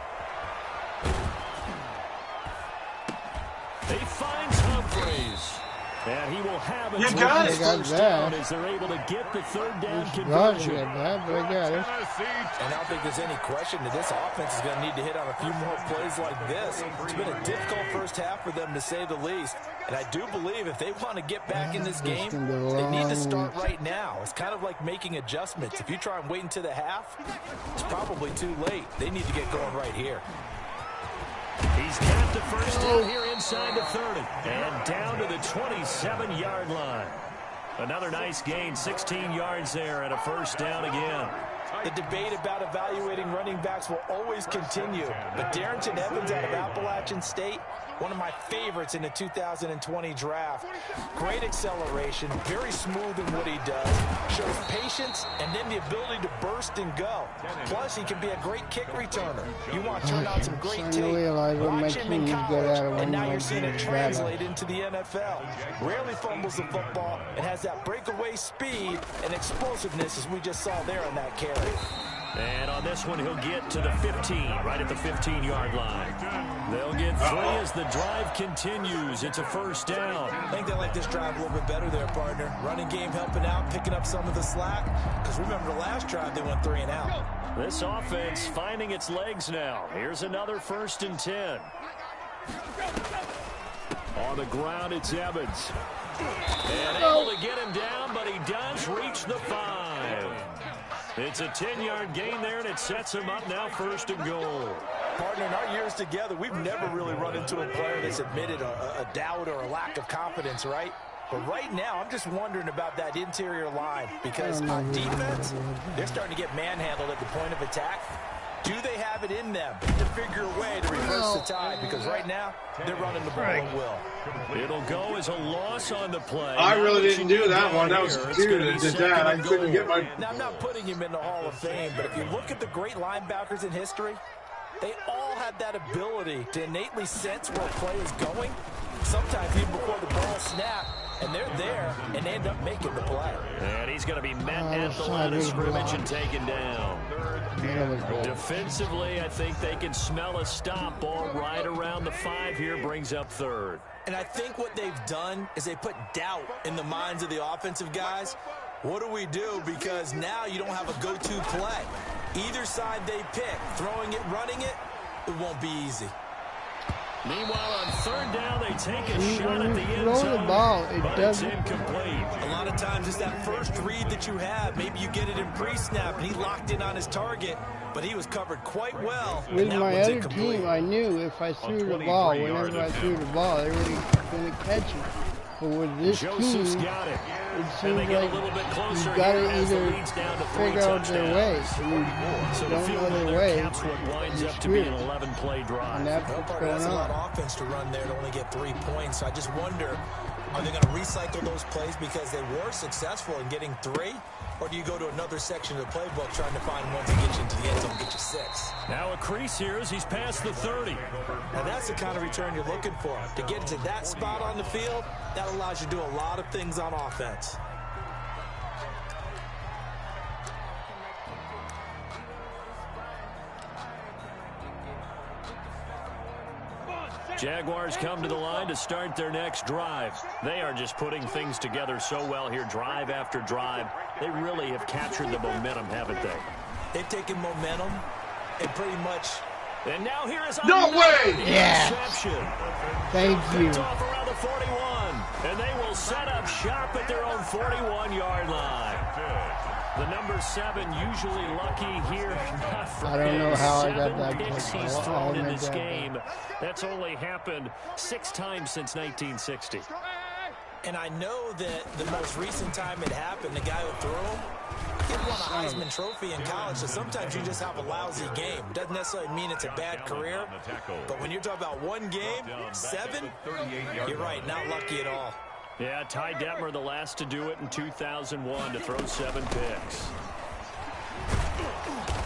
He finds Humphreys. And he will have it. You got it. First down as they're able to get the third down conversion. But I got it. And I don't think there's any question that this offense is going to need to hit on a few more plays like this. It's been a difficult first half for them, to say the least. And I do believe if they want to get back in this game, they need to start right now. It's kind of like making adjustments. If you try and wait until the half, it's probably too late. They need to get going right here. He's got the first down here inside the 30. And down to the 27-yard line. Another nice gain, 16 yards there, and a first down again. The debate about evaluating running backs will always continue. But Darrington Evans out of Appalachian State, one of my favorites in the 2020 draft. Great acceleration, very smooth in what he does, shows patience, and then the ability to burst and go. Plus, he can be a great kick returner. You want to turn out some great tape, watch him in college, and now you're seeing it translate into the NFL. Rarely fumbles the football and has that breakaway speed and explosiveness as we just saw there on that carry. And on this one, he'll get to the 15, right at the 15-yard line. They'll get 3 as the drive continues. It's a first down. I think they like this drive a little bit better there, partner. Running game helping out, picking up some of the slack. Because remember the last drive, they went 3 and out. This offense finding its legs now. Here's another 1st and 10. On the ground, it's Evans. And able to get him down, but he does reach the 5. It's a 10-yard gain there, and it sets him up now 1st and goal. Partner, in our years together, we've never really run into a player that's admitted a doubt or a lack of confidence, right? But right now, I'm just wondering about that interior line because on defense, they're starting to get manhandled at the point of attack. Do they have it in them to figure a way to reverse the tide? Because right now, they're running the ball at will. It'll go as a loss on the play. I really didn't do that one. That was dude that did that. I couldn't get my... Now, I'm not putting him in the Hall of Fame, but if you look at the great linebackers in history, they all have that ability to innately sense where play is going, sometimes even before the ball snaps, and they're there, and they end up making the play. And he's going to be met at the line of scrimmage and taken down. Defensively, I think they can smell a stop ball right around the 5 here, brings up 3rd. And I think what they've done is they put doubt in the minds of the offensive guys. What do we do? Because now you don't have a go-to play. Either side they pick, throwing it, running it, it won't be easy. Meanwhile, on 3rd down, they take a shot at the end zone, the ball, but it's incomplete. A lot of times it's that first read that you have. Maybe you get it in pre-snap, and he locked in on his target, but he was covered quite well. With my other team, I knew if I threw the ball, whenever I threw the ball, they were going to catch it. But with this Joseph's team, got it. It And they seems get like a little bit closer you've got to here as the either lead's down to 3 figure out their way. touchdowns. If you So the don't field know goal their there way, caps what winds you're up to be an screwed. 11-play drive. And that's Well, what's partner, going that's a lot on. of offense to run there to only get 3 points. So I just wonder, are they going to recycle those plays because they were successful in getting 3? Or do you go to another section of the playbook trying to find ones that get you into the end zone and get you 6? Now a crease here as he's past the 30. And that's the kind of return you're looking for. To get into that spot on the field, that allows you to do a lot of things on offense. Jaguars come to the line to start their next drive. They are just putting things together so well here, drive after drive. They really have captured the momentum, haven't they? They've taken momentum and pretty much... And now here is No way! Yeah. interception. Thank you. Picked off around the 41, and they will set up shop at their own 41-yard line. The number 7 usually lucky here. Not for I don't know how I got 7 that picks kick. he's I'll thrown in admit this that. game. That's only happened 6 times since 1960. And I know that the most recent time it happened, the guy who threw him, he won a Heisman Trophy in college, so sometimes you just have a lousy game. Doesn't necessarily mean it's a bad career, but when you're talking about one game, 7, you're right, not lucky at all. Yeah, Ty Detmer, the last to do it in 2001, to throw 7 picks.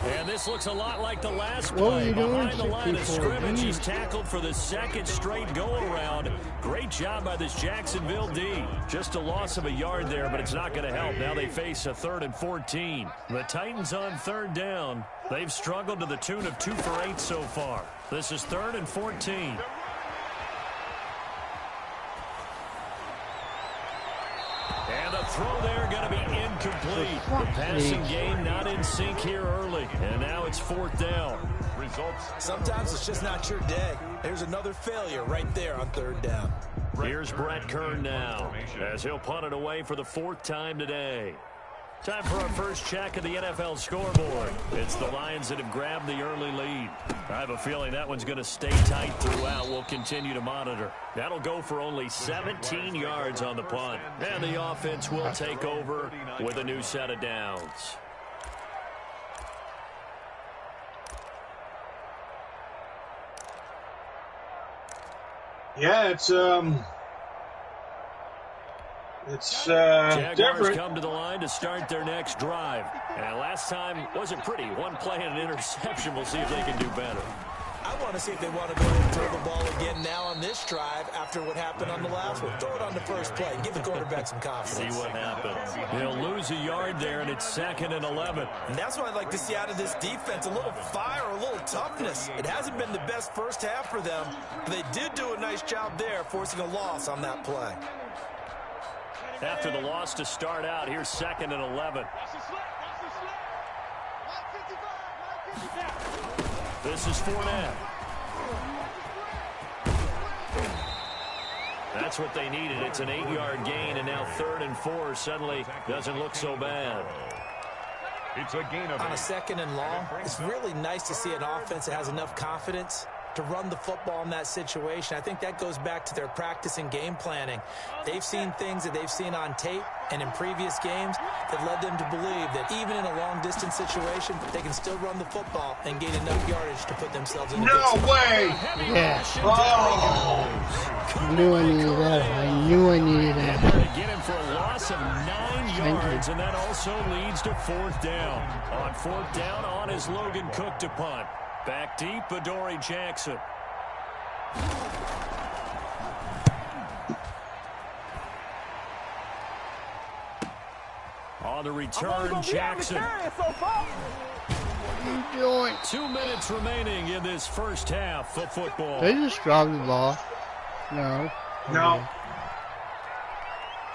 And this looks a lot like the last What were play. you doing? Behind the line of 64. scrimmage, he's tackled for the 2nd straight go-around. Great job by this Jacksonville D. Just a loss of a yard there, but it's not going to help. Now they face a 3rd and 14. The Titans on 3rd down. They've struggled to the tune of 2 for 8 so far. This is 3rd and 14. throw there going to be incomplete. The passing game not in sync here early. And now it's 4th down. Results. Sometimes it's just not your day. Here's another failure right there on 3rd down. Here's Brett Kern now as he'll punt it away for the 4th time today. Time for our first check of the NFL scoreboard. It's the Lions that have grabbed the early lead. I have a feeling that one's going to stay tight throughout. We'll continue to monitor. That'll go for only 17 yards on the punt. And the offense will take over with a new set of downs. Yeah, it's Jaguars different. come to the line to start their next drive. And last time wasn't pretty. One play and an interception. We'll see if they can do better. I want to see if they want to go ahead and throw the ball again now on this drive after what happened on the last one. Throw it on the first play. Give the quarterback some confidence. See what happens. They'll lose a yard there, and it's 2nd and 11. And that's what I'd like to see out of this defense, a little fire, a little toughness. It hasn't been the best first half for them, but they did do a nice job there, forcing a loss on that play. After the loss to start out, here's 2nd and 11. This is Fournette. That's what they needed. It's an 8-yard gain, and now 3rd and 4 suddenly doesn't look so bad. It's a gain of on a 2nd and long. It's really nice to see an offense that has enough confidence to run the football in that situation. I think that goes back to their practice and game planning. They've seen things that they've seen on tape and in previous games that led them to believe that even in a long-distance situation, they can still run the football and gain enough yardage to put themselves in a good spot. No way! Yeah. Oh! I knew I needed that. I knew I needed They're that. going to get him for a loss of 9 yards, and that also leads to 4th down. On 4th down, on is Logan Cook to punt. Back deep, Adoree Jackson. On the return, Jackson. What are you doing? 2 minutes remaining in this first half of football. They just dropped the ball. No. No.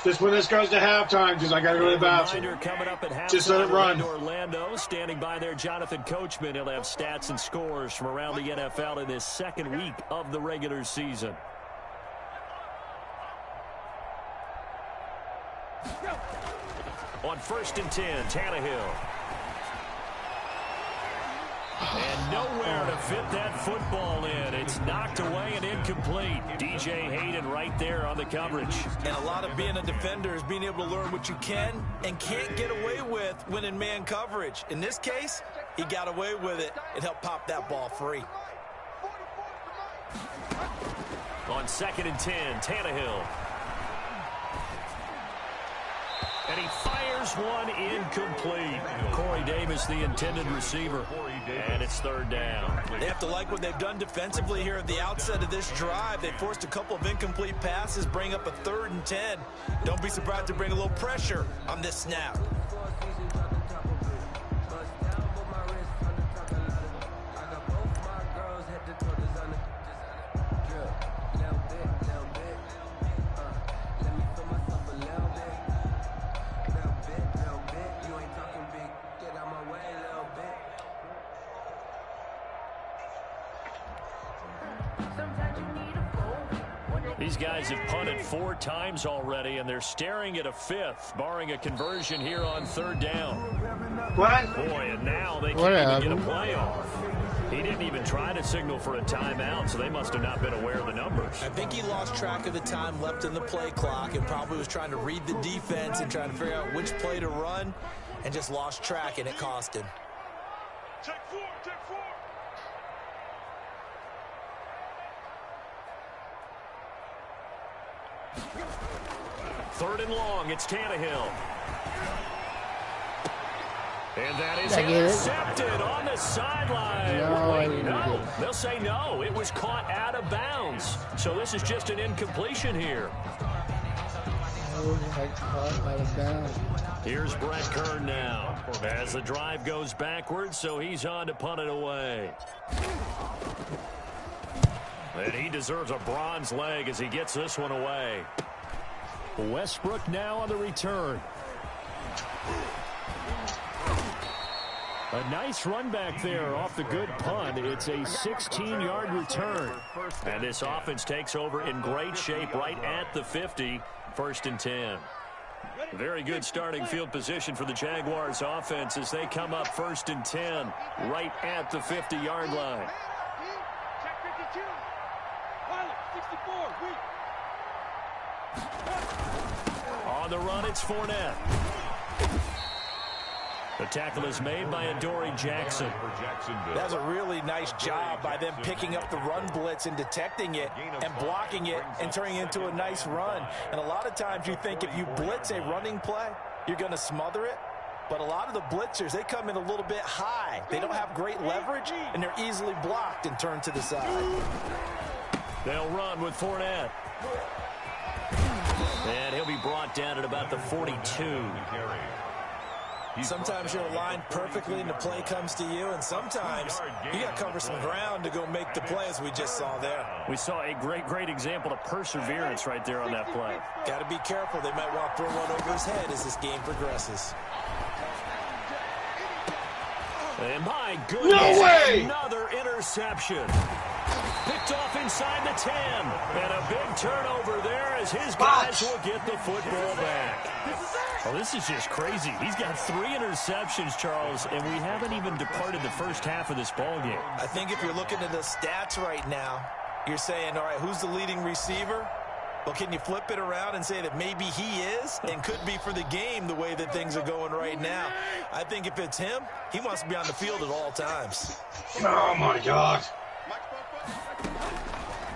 Just when this goes to halftime, because I got to go to the bathroom. Reminder coming up at halftime. Just let it run. Orlando standing by there, Jonathan Coachman. He'll have stats and scores from around the NFL in this 2nd week of the regular season. On 1st and 10, Tannehill. And nowhere to fit that football in. It's knocked away and incomplete. DJ Hayden right there on the coverage. And a lot of being a defender is being able to learn what you can and can't get away with when in man coverage. In this case, he got away with it and helped pop that ball free. On 2nd and 10, Tannehill. And he fires one incomplete. Corey Davis, the intended receiver. And it's 3rd down. They have to like what they've done defensively here at the outset of this drive. They forced a couple of incomplete passes, bring up a 3rd and 10. Don't be surprised to bring a little pressure on this snap. These guys have punted 4 times already, and they're staring at a 5th, barring a conversion here on 3rd down. What? Boy, and now they can't even get a play off. He didn't even try to signal for a timeout, so they must have not been aware of the numbers. I think he lost track of the time left in the play clock and probably was trying to read the defense and trying to figure out which play to run and just lost track, and it cost him. Take 4, take 4. 3rd and long, it's Tannehill. And that is Did I get it? intercepted on the sideline. No, I Wait, didn't no. get it. They'll say no. It was caught out of bounds. So this is just an incompletion here. Oh, I caught out of bounds. Here's Brett Kern now as the drive goes backwards, so he's on to punt it away. And he deserves a bronze leg as he gets this one away. Westbrook now on the return. A nice run back there off the good punt. It's a 16-yard return. And this offense takes over in great shape right at the 50, 1st and 10. Very good starting field position for the Jaguars offense as they come up 1st and 10 right at the 50-yard line. On the run, it's Fournette. The tackle is made by Adoree Jackson. That's a really nice job by them picking up the run blitz and detecting it and blocking it and turning it into a nice run. And a lot of times you think if you blitz a running play, you're going to smother it. But a lot of the blitzers, they come in a little bit high. They don't have great leverage, and they're easily blocked and turned to the side. They'll run with Fournette. And he'll be brought down at about the 42. Sometimes you're aligned perfectly and the play comes to you, and sometimes you got to cover some ground to go make the play, as we just saw there. We saw a great example of perseverance right there on that play. Got to be careful. They might want to throw one over his head as this game progresses. And my goodness, no way! Another interception. Picked off inside the 10. And a big turnover there as his guys will get the football back. Well, this is just crazy. He's got 3 interceptions, Charles, and we haven't even departed the first half of this ball game. I think if you're looking at the stats right now, you're saying, all right, who's the leading receiver? Well, can you flip it around and say that maybe he is and could be for the game the way that things are going right now? I think if it's him, he wants to be on the field at all times. Oh, my God.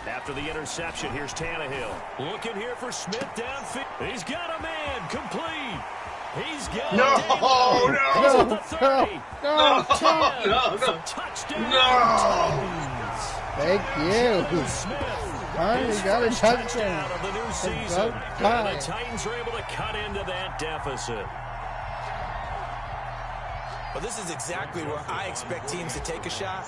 After the interception, here's Tannehill. Looking here for Smith downfield. He's got a man complete. He's got No, He's at the 30. No, 10. no. Touchdown. No. Thank you. Smith. Finally got a touchdown Of the new season. And the Titans are able to cut into that deficit. Well, this is exactly where I expect teams to take a shot.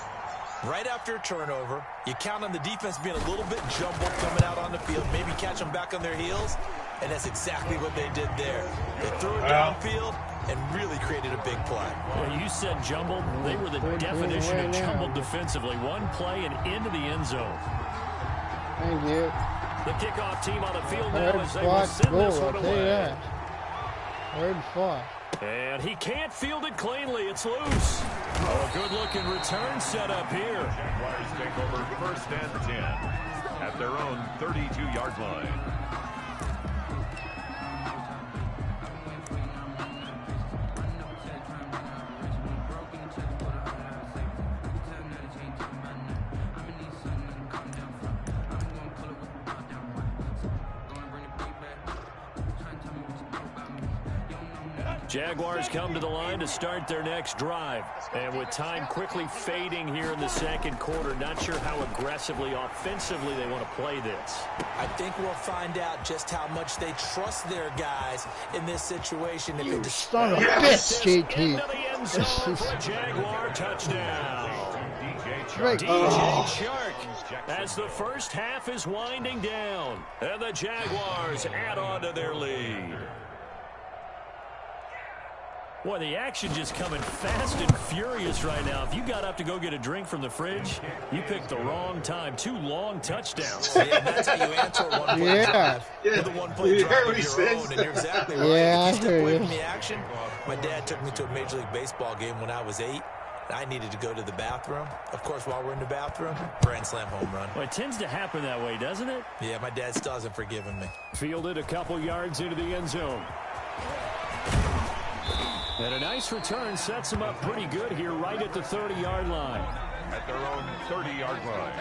Right after a turnover, you count on the defense being a little bit jumbled coming out on the field, maybe catch them back on their heels, and that's exactly what they did there. They threw it downfield and really created a big play. Well, you said jumbled. They were the definition of jumbled defensively. One play and into the end zone. Thank you. The kickoff team on the field now Third as they will spot send this goal, one I'll tell you away. that. Third spot. And he can't field it cleanly. It's loose. Oh, a good-looking return set up here. Jaguars take over 1st and 10 at their own 32-yard line. Jaguars come to the line to start their next drive. And with time quickly fading here in the second quarter, not sure how aggressively, offensively they want to play this. I think we'll find out just how much they trust their guys in this situation. If You it son of a bitch, JT. Into the end zone for a Jaguar touchdown. Right. DJ Shark as the first half is winding down. And the Jaguars add on to their lead. Boy, the action just coming fast and furious right now. If you got up to go get a drink from the fridge, you picked the wrong time. 2 long touchdowns. Yeah, that's how you answer a one-play drive. With a one-play drive of your own, and you're exactly right. Yeah, if you step away I from heard the action, my dad took me to a Major League Baseball game when I was 8. And I needed to go to the bathroom. Of course, while we're in the bathroom, grand slam home run. Well, it tends to happen that way, doesn't it? Yeah, my dad still hasn't forgiven me. Fielded a couple yards into the end zone. And a nice return sets him up pretty good here right at the 30-yard line. At their own 30-yard line.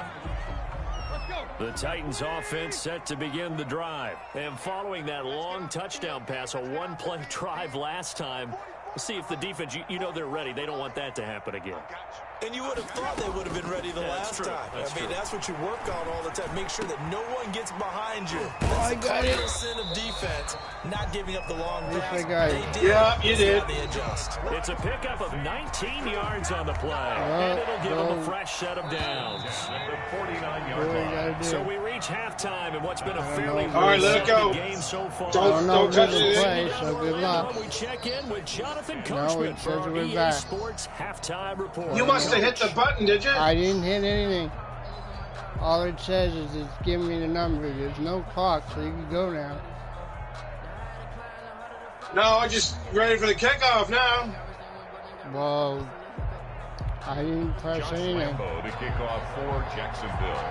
The Titans offense set to begin the drive. And following that long touchdown pass, a one-play drive last time, we'll see if the defense, you know they're ready. They don't want that to happen again. And you would have thought they would have been ready the last time. I mean, that's what you work on all the time. Make sure that no one gets behind you. That's I got the it. sin of defense, not giving up the long Yes, pass. I got it. They did. Yeah, you did. They adjust. It's a pickup of 19 yards on the play, and it'll give them a fresh set of downs. The 49-yard line. So we reach halftime in what's been a fairly All right, let it go. game so far. Don't touch it. Play, so good luck. We check in with Jonathan No, Coachman it for says our we're EA back. Sports halftime report. You must have hit the button, did you? I didn't hit anything. All it says is it's giving me the number. There's no clock, so you can go now. No, I'm just ready for the kickoff now. Well, I didn't press Josh anything. Lambo to kick off for Jacksonville.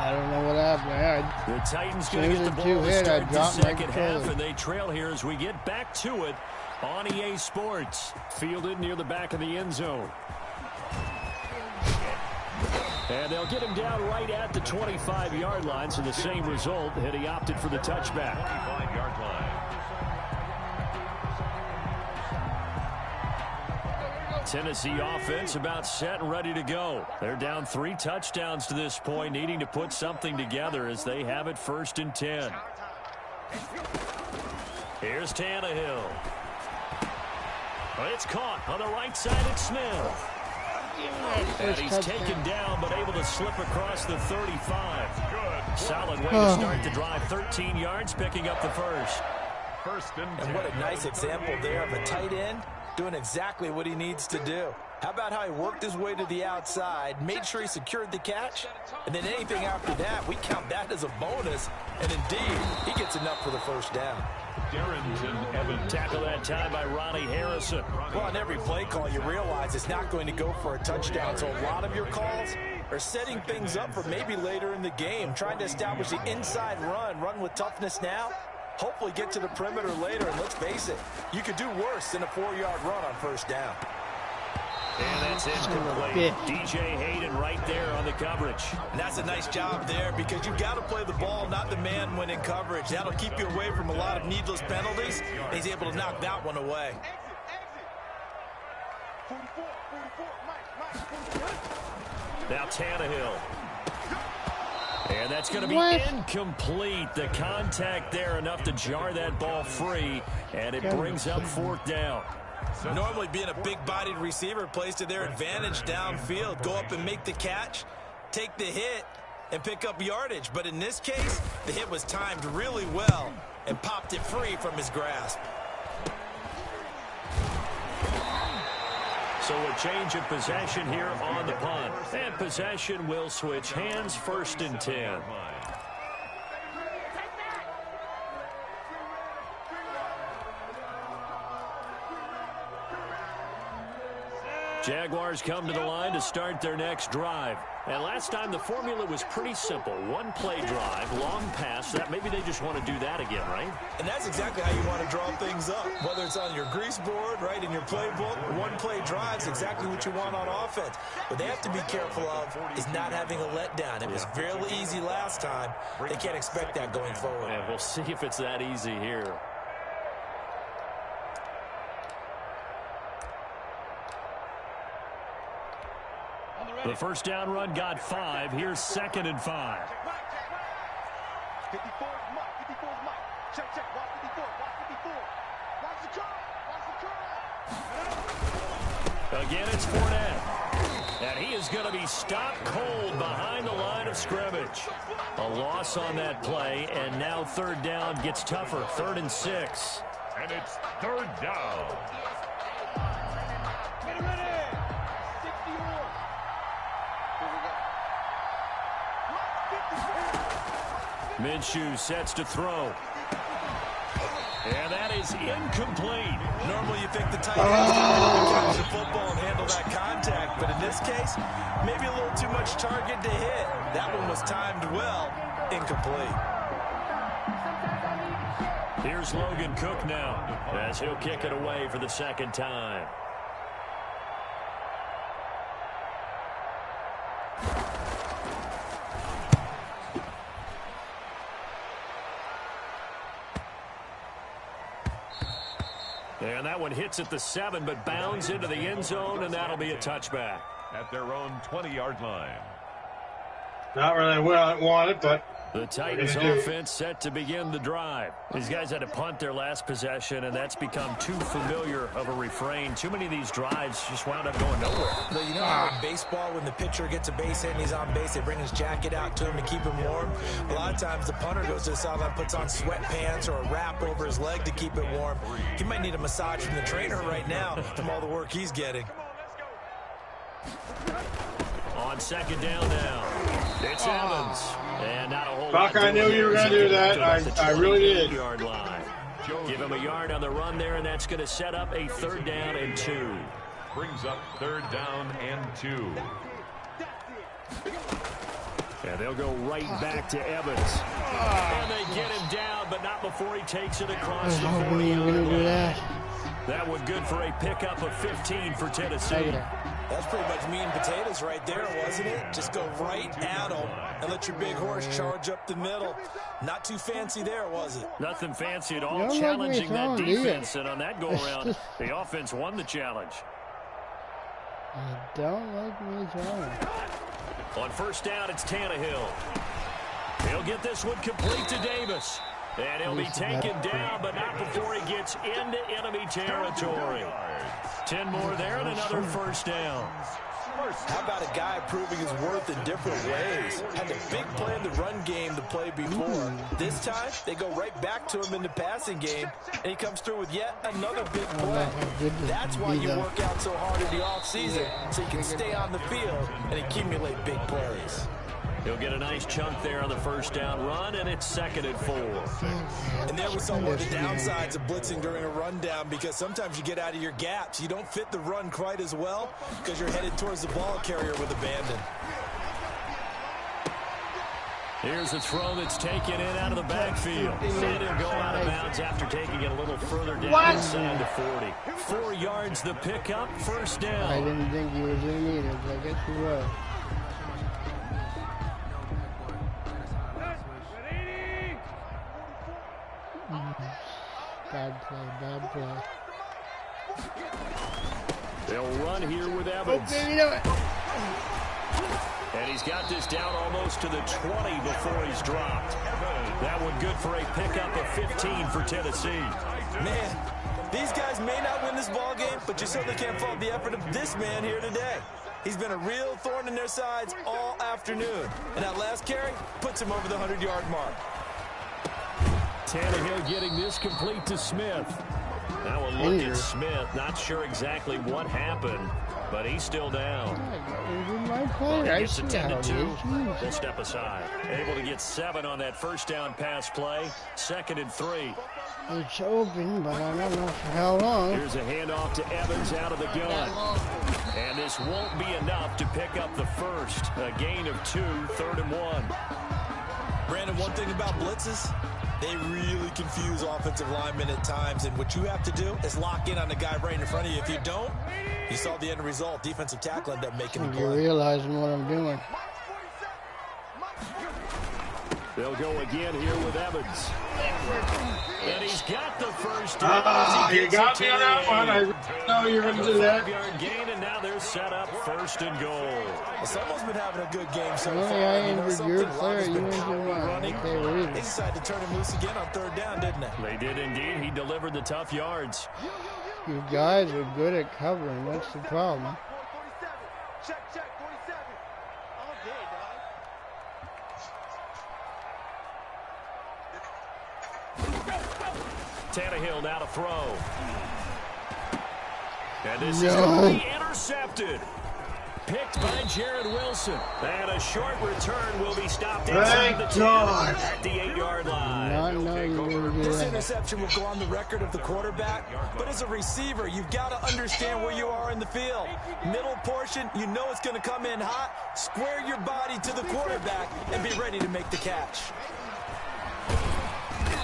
I don't know what happened. The Titans As going to soon get the as ball the to two hit, I start the dropped my second half, controller. and they trail here as we get back to it on EA Sports. Fielded near the back of the end zone. And they'll get him down right at the 25-yard line, so the same result, and he opted for the touchback. 25-yard line. Tennessee offense about set and ready to go. They're down 3 touchdowns to this point, needing to put something together as they have it 1st and 10. Here's Tannehill. It's caught on the right side. It's Smith. And he's taken down, but able to slip across the 35. Good. Solid way to start the drive. 13 yards, picking up the first. 1st and 10. And what a nice example there of a tight end doing exactly what he needs to do. How about how he worked his way to the outside, made sure he secured the catch, and then anything after that, we count that as a bonus. And indeed, he gets enough for the first down. Darrington Evans. Tackle that time by Ronnie Harrison. Well, on every play call, you realize it's not going to go for a touchdown. So a lot of your calls are setting things up for maybe later in the game, trying to establish the inside run with toughness now. Hopefully get to the perimeter later, and let's face it, you could do worse than a 4-yard run on first down. And that's incomplete. DJ Hayden right there on the coverage. And that's a nice job there because you've got to play the ball, not the man when in coverage. That'll keep you away from a lot of needless penalties. He's able to knock that one away. Now Tannehill. And that's going to be incomplete. The contact there enough to jar that ball free, and it brings up 4th down. Normally being a big-bodied receiver plays to their advantage downfield. Go up and make the catch, take the hit, and pick up yardage. But in this case, the hit was timed really well and popped it free from his grasp. So a change of possession here on the punt. And possession will switch hands, 1st and 10. Jaguars come to the line to start their next drive. And last time the formula was pretty simple. 1-play drive, long pass. That maybe they just want to do that again, right? And that's exactly how you want to draw things up. Whether it's on your grease board, right, in your playbook, 1-play drive's exactly what you want on offense. What they have to be careful of is not having a letdown. It was fairly easy last time. They can't expect that going forward. And we'll see if it's that easy here. The first down run got 5. Here's 2nd and 5. 54 is Mike. 54 is Mike. Check, check. Watch 54. Watch 54. Watch the curl. Watch the curl. Again, it's Fournette. And he is going to be stopped cold behind the line of scrimmage. A loss on that play, and now 3rd down gets tougher. 3rd and 6. And it's 3rd down. Get ready. 61. Minshew sets to throw. And that is incomplete. Normally you think the tight end's going to catch the football and handle that contact, but in this case, maybe a little too much target to hit. That one was timed well, incomplete. Here's Logan Cook now as he'll kick it away for the 2nd time. And that one hits at the 7, but bounds into the end zone, and that'll be a touchback. At their own 20-yard line. Not really where I want it, but the Titans offense set to begin the drive. These guys had to punt their last possession, and that's become too familiar of a refrain. Too many of these drives just wound up going nowhere. But you know how in baseball, when the pitcher gets a base hit and he's on base, they bring his jacket out to him to keep him warm. A lot of times the punter goes to the sideline, puts on sweatpants or a wrap over his leg to keep it warm. He might need a massage from the trainer right now from all the work he's getting. On second down now, it's Evans. And not a whole Buck, lot. I knew you were going to do that. I really did. Yard line. Give him a yard on the run there, and that's going to set up a 3rd down and 2. Brings up 3rd down and 2. And they'll go right back to Evans. And they get him down, but not before he takes it across the 40-yard line. That one good for a pickup of 15 for Tennessee. That's pretty much meat and potatoes right there, wasn't it? Just go right at them and let your big horse charge up the middle. Not too fancy there, was it? Nothing fancy at all, challenging that defense. And on that go-around, the offense won the challenge. I don't like me throwing. On 1st down, it's Tannehill. He'll get this one complete to Davis. And he'll be taken down, but not before he gets into enemy territory. 10 more there and another 1st down. How about a guy proving his worth in different ways? Had a big play in the run game to play before. This time, they go right back to him in the passing game, and he comes through with yet another big play. That's why you work out so hard in the offseason, so you can stay on the field and accumulate big plays. He'll get a nice chunk there on the 1st down run, and it's 2nd and 4. And there we saw one of the downsides of blitzing during a rundown, because sometimes you get out of your gaps. You don't fit the run quite as well because you're headed towards the ball carrier with abandon. Here's a throw that's taken in out of the backfield. And he'll go out of bounds after taking it a little further down inside the 40. 4 yards the pickup, 1st down. I didn't think he was in either, but I guess he was. Bad play. They'll run here with Evans. Oh, you know it. And he's got this down almost to the 20 before he's dropped. That one good for a pickup of 15 for Tennessee. Man, these guys may not win this ball game, but you certainly can't fault the effort of this man here today. He's been a real thorn in their sides all afternoon. And that last carry puts him over the 100-yard mark. Tannehill getting this complete to Smith. Now a look at Smith. Not sure exactly what happened, but he's still down. Well, he gets attended to. We'll step aside. Able to get 7 on that 1st down pass play. 2nd and 3. It's open, but I don't know for how long. Here's a handoff to Evans out of the gun. And this won't be enough to pick up the 1st. A gain of 2, 3rd and 1. Brandon, one thing about blitzes, they really confuse offensive linemen at times, and what you have to do is lock in on the guy right in front of you. If you don't, you saw the end result. Defensive tackle ended up making the play. You're realizing what I'm doing. They'll go again here with Evans. And he's got the 1st down. You got me on that one. I know you're going to do that. 5-yard gain, and now they're set up 1st and goal. Well, someone's been having a good game so far. I injured your player. You injured mine. They decided to turn him loose again on 3rd down, didn't they? They did indeed. He delivered the tough yards. You guys are good at covering. That's the problem. Check, 47. All day, dog. Tannehill now to throw. And this is going to be intercepted. Picked by Jared Wilson. And a short return will be stopped inside the 10 at the 8-yard line. This interception will go on the record of the quarterback, but as a receiver, you've got to understand where you are in the field. Middle portion, you know it's going to come in hot. Square your body to the quarterback and be ready to make the catch.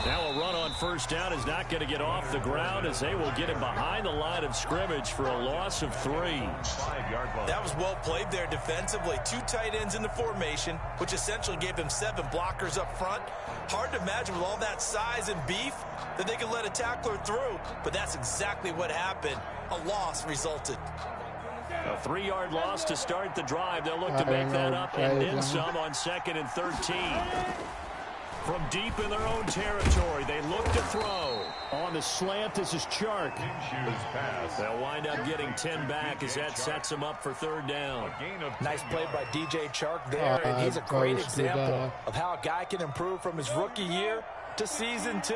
Now a run on first down is not going to get off the ground as they will get him behind the line of scrimmage for a loss of 3. 5-yard line. That was well played there defensively. 2 tight ends in the formation, which essentially gave them 7 blockers up front. Hard to imagine with all that size and beef that they could let a tackler through, but that's exactly what happened. A loss resulted. A 3-yard loss to start the drive. They'll look to make that up and then some on 2nd and 13. From deep in their own territory, they look to throw. On the slant, this is Chark. They'll wind up getting 10 back as that sets them up for 3rd down. Nice play by DJ Chark there, and he's a great example of how a guy can improve from his rookie year to season 2.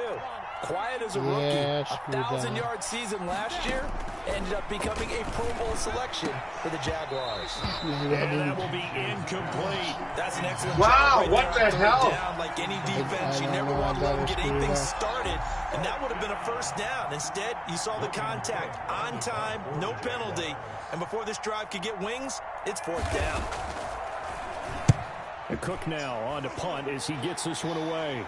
Quiet as a rookie, a 1,000-yard season last year, ended up becoming a Pro Bowl selection for the Jaguars. And that will be incomplete. That's an excellent Wow, job right what there. the hell? Down like any defense, you never want to let them get anything started, and that would have been a first down. Instead, you saw the contact on time, no penalty, and before this drive could get wings, it's 4th down. And Cook now on to punt as he gets this one away.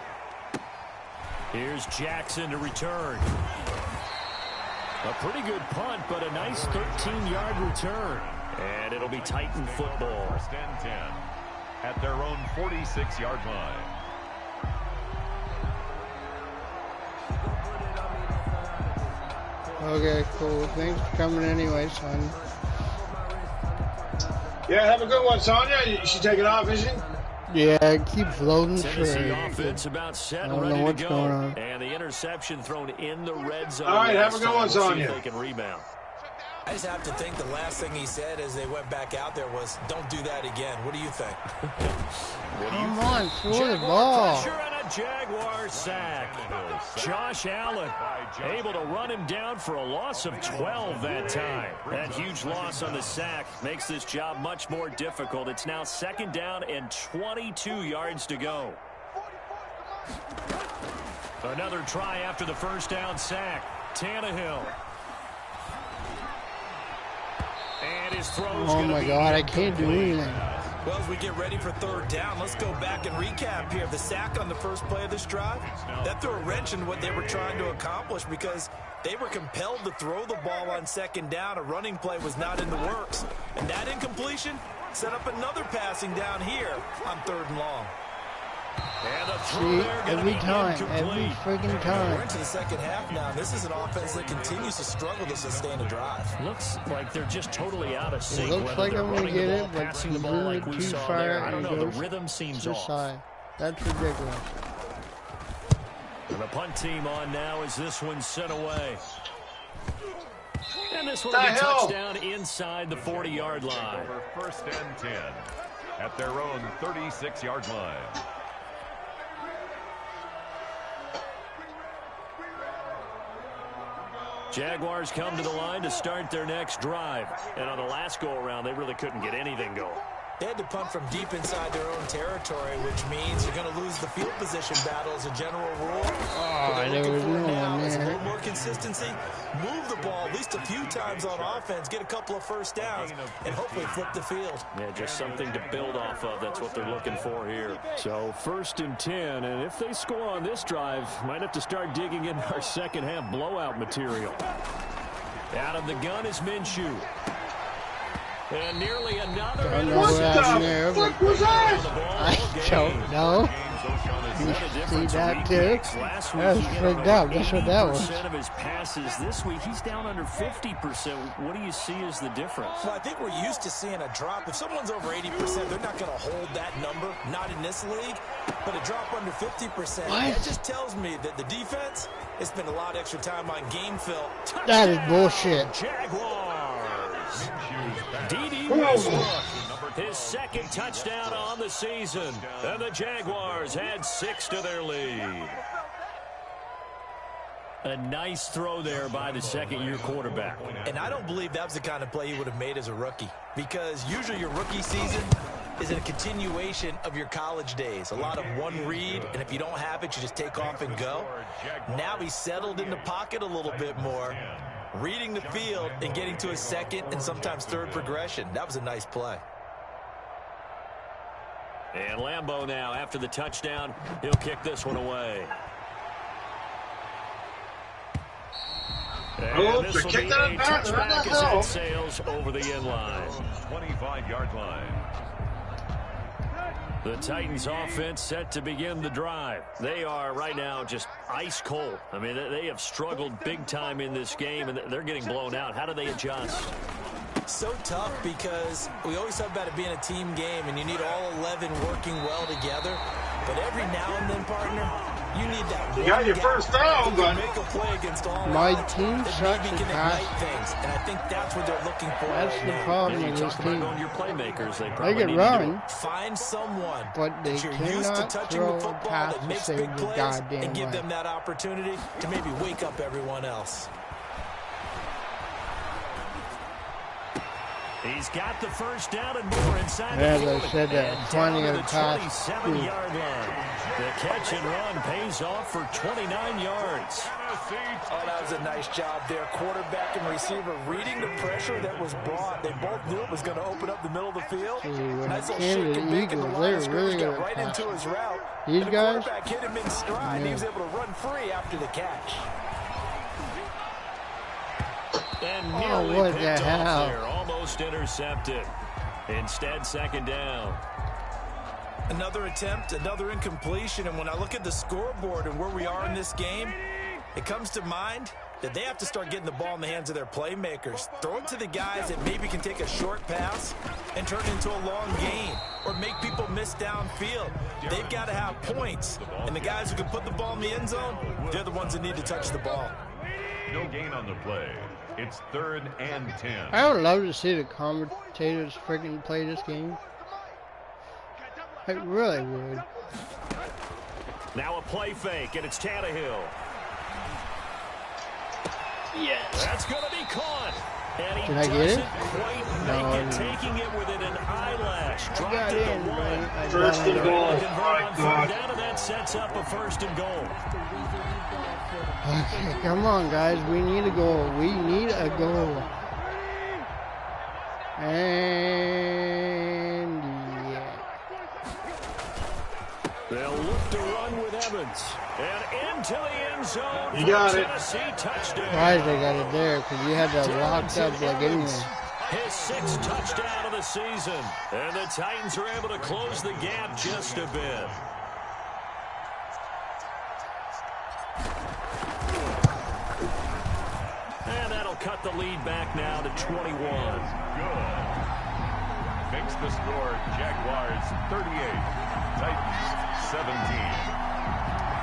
Here's Jackson to return. A pretty good punt, but a nice 13-yard return. And it'll be Titan football. 1st and 10 at their own 46-yard line. Okay, cool. Thanks for coming anyway, son. Yeah, have a good one, Sonya. She taking off, is she? Yeah, it keeps loading Tennessee through. offense about set and I don't know ready what's to go. going on. And the interception thrown in the red zone. All right, have a good one, We'll see if Sonya. they can rebound. I just have to think the last thing he said as they went back out there was, don't do that again. What do you think? Come on, throw the Jaguar ball. pressure and a Jaguar sack. Josh Allen able to run him down for a loss of 12 that time. That huge loss on the sack makes this job much more difficult. It's now 2nd down and 22 yards to go. Another try after the first down sack. Tannehill. And his throw's Oh my God, I can't do anything. Well, as we get ready for 3rd down, let's go back and recap here. The sack on the first play of this drive, that threw a wrench in what they were trying to accomplish because they were compelled to throw the ball on 2nd down. A running play was not in the works. And that incompletion set up another passing down here on 3rd and long. And the throw See, there gonna every be time, incomplete. every freaking We're time. into the 2nd half now. This is an offense that continues to struggle to sustain a drive. Looks like they're just totally out of sync. looks whether like they're I'm gonna running get the ball, it, but passing the he's ball doing like it we too saw far there. I and don't he know. The goes rhythm seems to off. side. That's ridiculous. And the punt team on now as this one's sent away. And this one will be touchdown inside the 40-yard line. Over 1st and 10 at their own 36-yard line. Jaguars come to the line to start their next drive. And on the last go-around, they really couldn't get anything going. They had to punt from deep inside their own territory, which means you're going to lose the field position battle as a general rule. Oh, there was no now one is a there. little more consistency. Move the ball at least a few times on offense, get a couple of first downs, and hopefully flip the field. Yeah, just something to build off of. That's what they're looking for here. So 1st and 10, and if they score on this drive, might have to start digging in our second half blowout material. Out of the gun is Minshew. And nearly another Don't know what happened there, but What was that? I don't know. You see that too? Last week, That was he hit freaked over out. That's what that was. 80% of his passes. This week, he's down under 50%. What do you see as the difference? Well, I think we're used to seeing a drop. If someone's over 80%, they're not going to hold that number, not in this league. But a drop under 50%, that just tells me that the defense has spent a lot of extra time on game film. That is bullshit. Jaguars. D.D. Westbrook, his 2nd touchdown on the season. And the Jaguars add 6 to their lead. A nice throw there by the 2nd-year quarterback. And I don't believe that was the kind of play he would have made as a rookie, because usually your rookie season is a continuation of your college days. A lot of one read, and if you don't have it, you just take off and go. Now he's settled in the pocket a little bit more, reading the field and getting to his 2nd and sometimes 3rd progression. That was a nice play. And Lambeau now, after the touchdown, he'll kick this one away. Oh, they're kicking it back. What the hell? Sails over the end line. 25-yard line. The Titans offense set to begin the drive. They are right now just ice cold. I mean, they have struggled big time in this game, and they're getting blown out. How do they adjust? So tough because we always talk about it being a team game, and you need all 11 working well together. But every now and then, partner, you need that. You got your first down, but make a play against all my team sucks at pass. Things, and I think that's what they're looking for. That's right the now. problem with this team. On your playmakers, they can run, find someone but they that you're used to cannot touching throw the a football pass that to makes save big the plays goddamn and give life. them that opportunity to maybe wake up everyone else. He's got the first down and more inside As the I said, that plenty of pass. 27-yard line. The catch and run pays off for 29 yards. Oh, that was a nice job there. Quarterback and receiver reading the pressure that was brought. They both knew it was going to open up the middle of the field. Nice little shake and bake, and the line of scrimmage got right into his route. These the guys, quarterback hit him in stride. And he was able to run free after the catch. And nearly what the picked off hell? there, almost intercepted. Instead, second down. Another attempt, another incompletion, and when I look at the scoreboard and where we are in this game, it comes to mind that they have to start getting the ball in the hands of their playmakers. Throw it to the guys that maybe can take a short pass and turn it into a long gain or make people miss downfield. They've got to have points, and the guys who can put the ball in the end zone, they're the ones that need to touch the ball. No gain on the play. It's 3rd and 10. I would love to see the commentators freaking play this game. I really would. Now a play fake, and it's Tannehill. Yes. That's going to be caught. And he Did I get it? quite No, make I it, didn't. taking it within an eyelash. Dropped Got it in, to but one. I First and goal. My God. Down, and that sets up a 1st and goal. Okay, come on, guys. We need a goal. We need a goal. And yeah. They'll look to run with Evans. And into the end zone. You got it. Tennessee touchdown. Surprised I got it there because you had that locked up like anyway. His 6th touchdown of the season. And the Titans are able to close the gap just a bit. And that'll cut the lead back now to 21. Good. Makes the score Jaguars 38, Titans 17.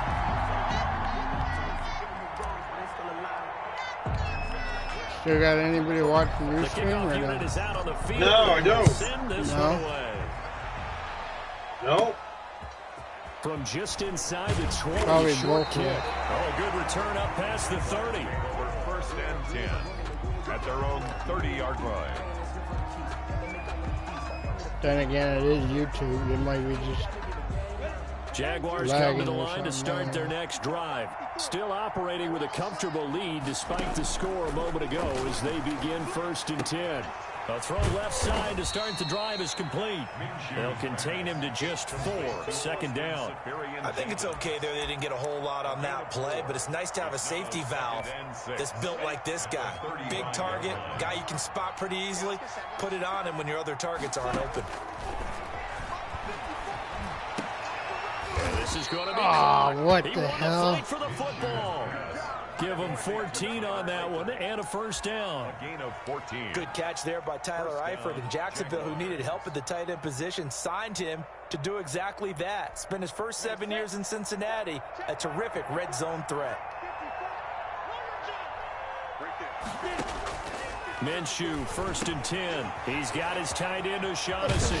Still got anybody watching your The stream kickoff or unit no? is out on the field. No, I don't. Send this No. one away. no. From just inside the 20, Probably short both, kick. yeah. Oh, good return up past the 30. For 1st and 10 at their own 30-yard line. Then again, it is YouTube. It might be just Jaguars come lagging to the or line to something. start their next drive. Still operating with a comfortable lead despite the score a moment ago as they begin 1st and 10. A throw left side to start the drive is complete. They'll contain him to just 4. 2nd down. I think it's okay there. They didn't get a whole lot on that play, but it's nice to have a safety valve that's built like this guy. Big target, guy you can spot pretty easily. Put it on him when your other targets aren't open. And this is going to be what he the won hell? fight for the football. Give him 14 on that one and a 1st down. A gain of 14. Good catch there by Tyler Eifert. And Jacksonville, who needed help at the tight end position, signed him to do exactly that. Spent his first 7 years in Cincinnati, a terrific red zone threat. Minshew, 1st and 10. He's got his tight end O'Shaughnessy.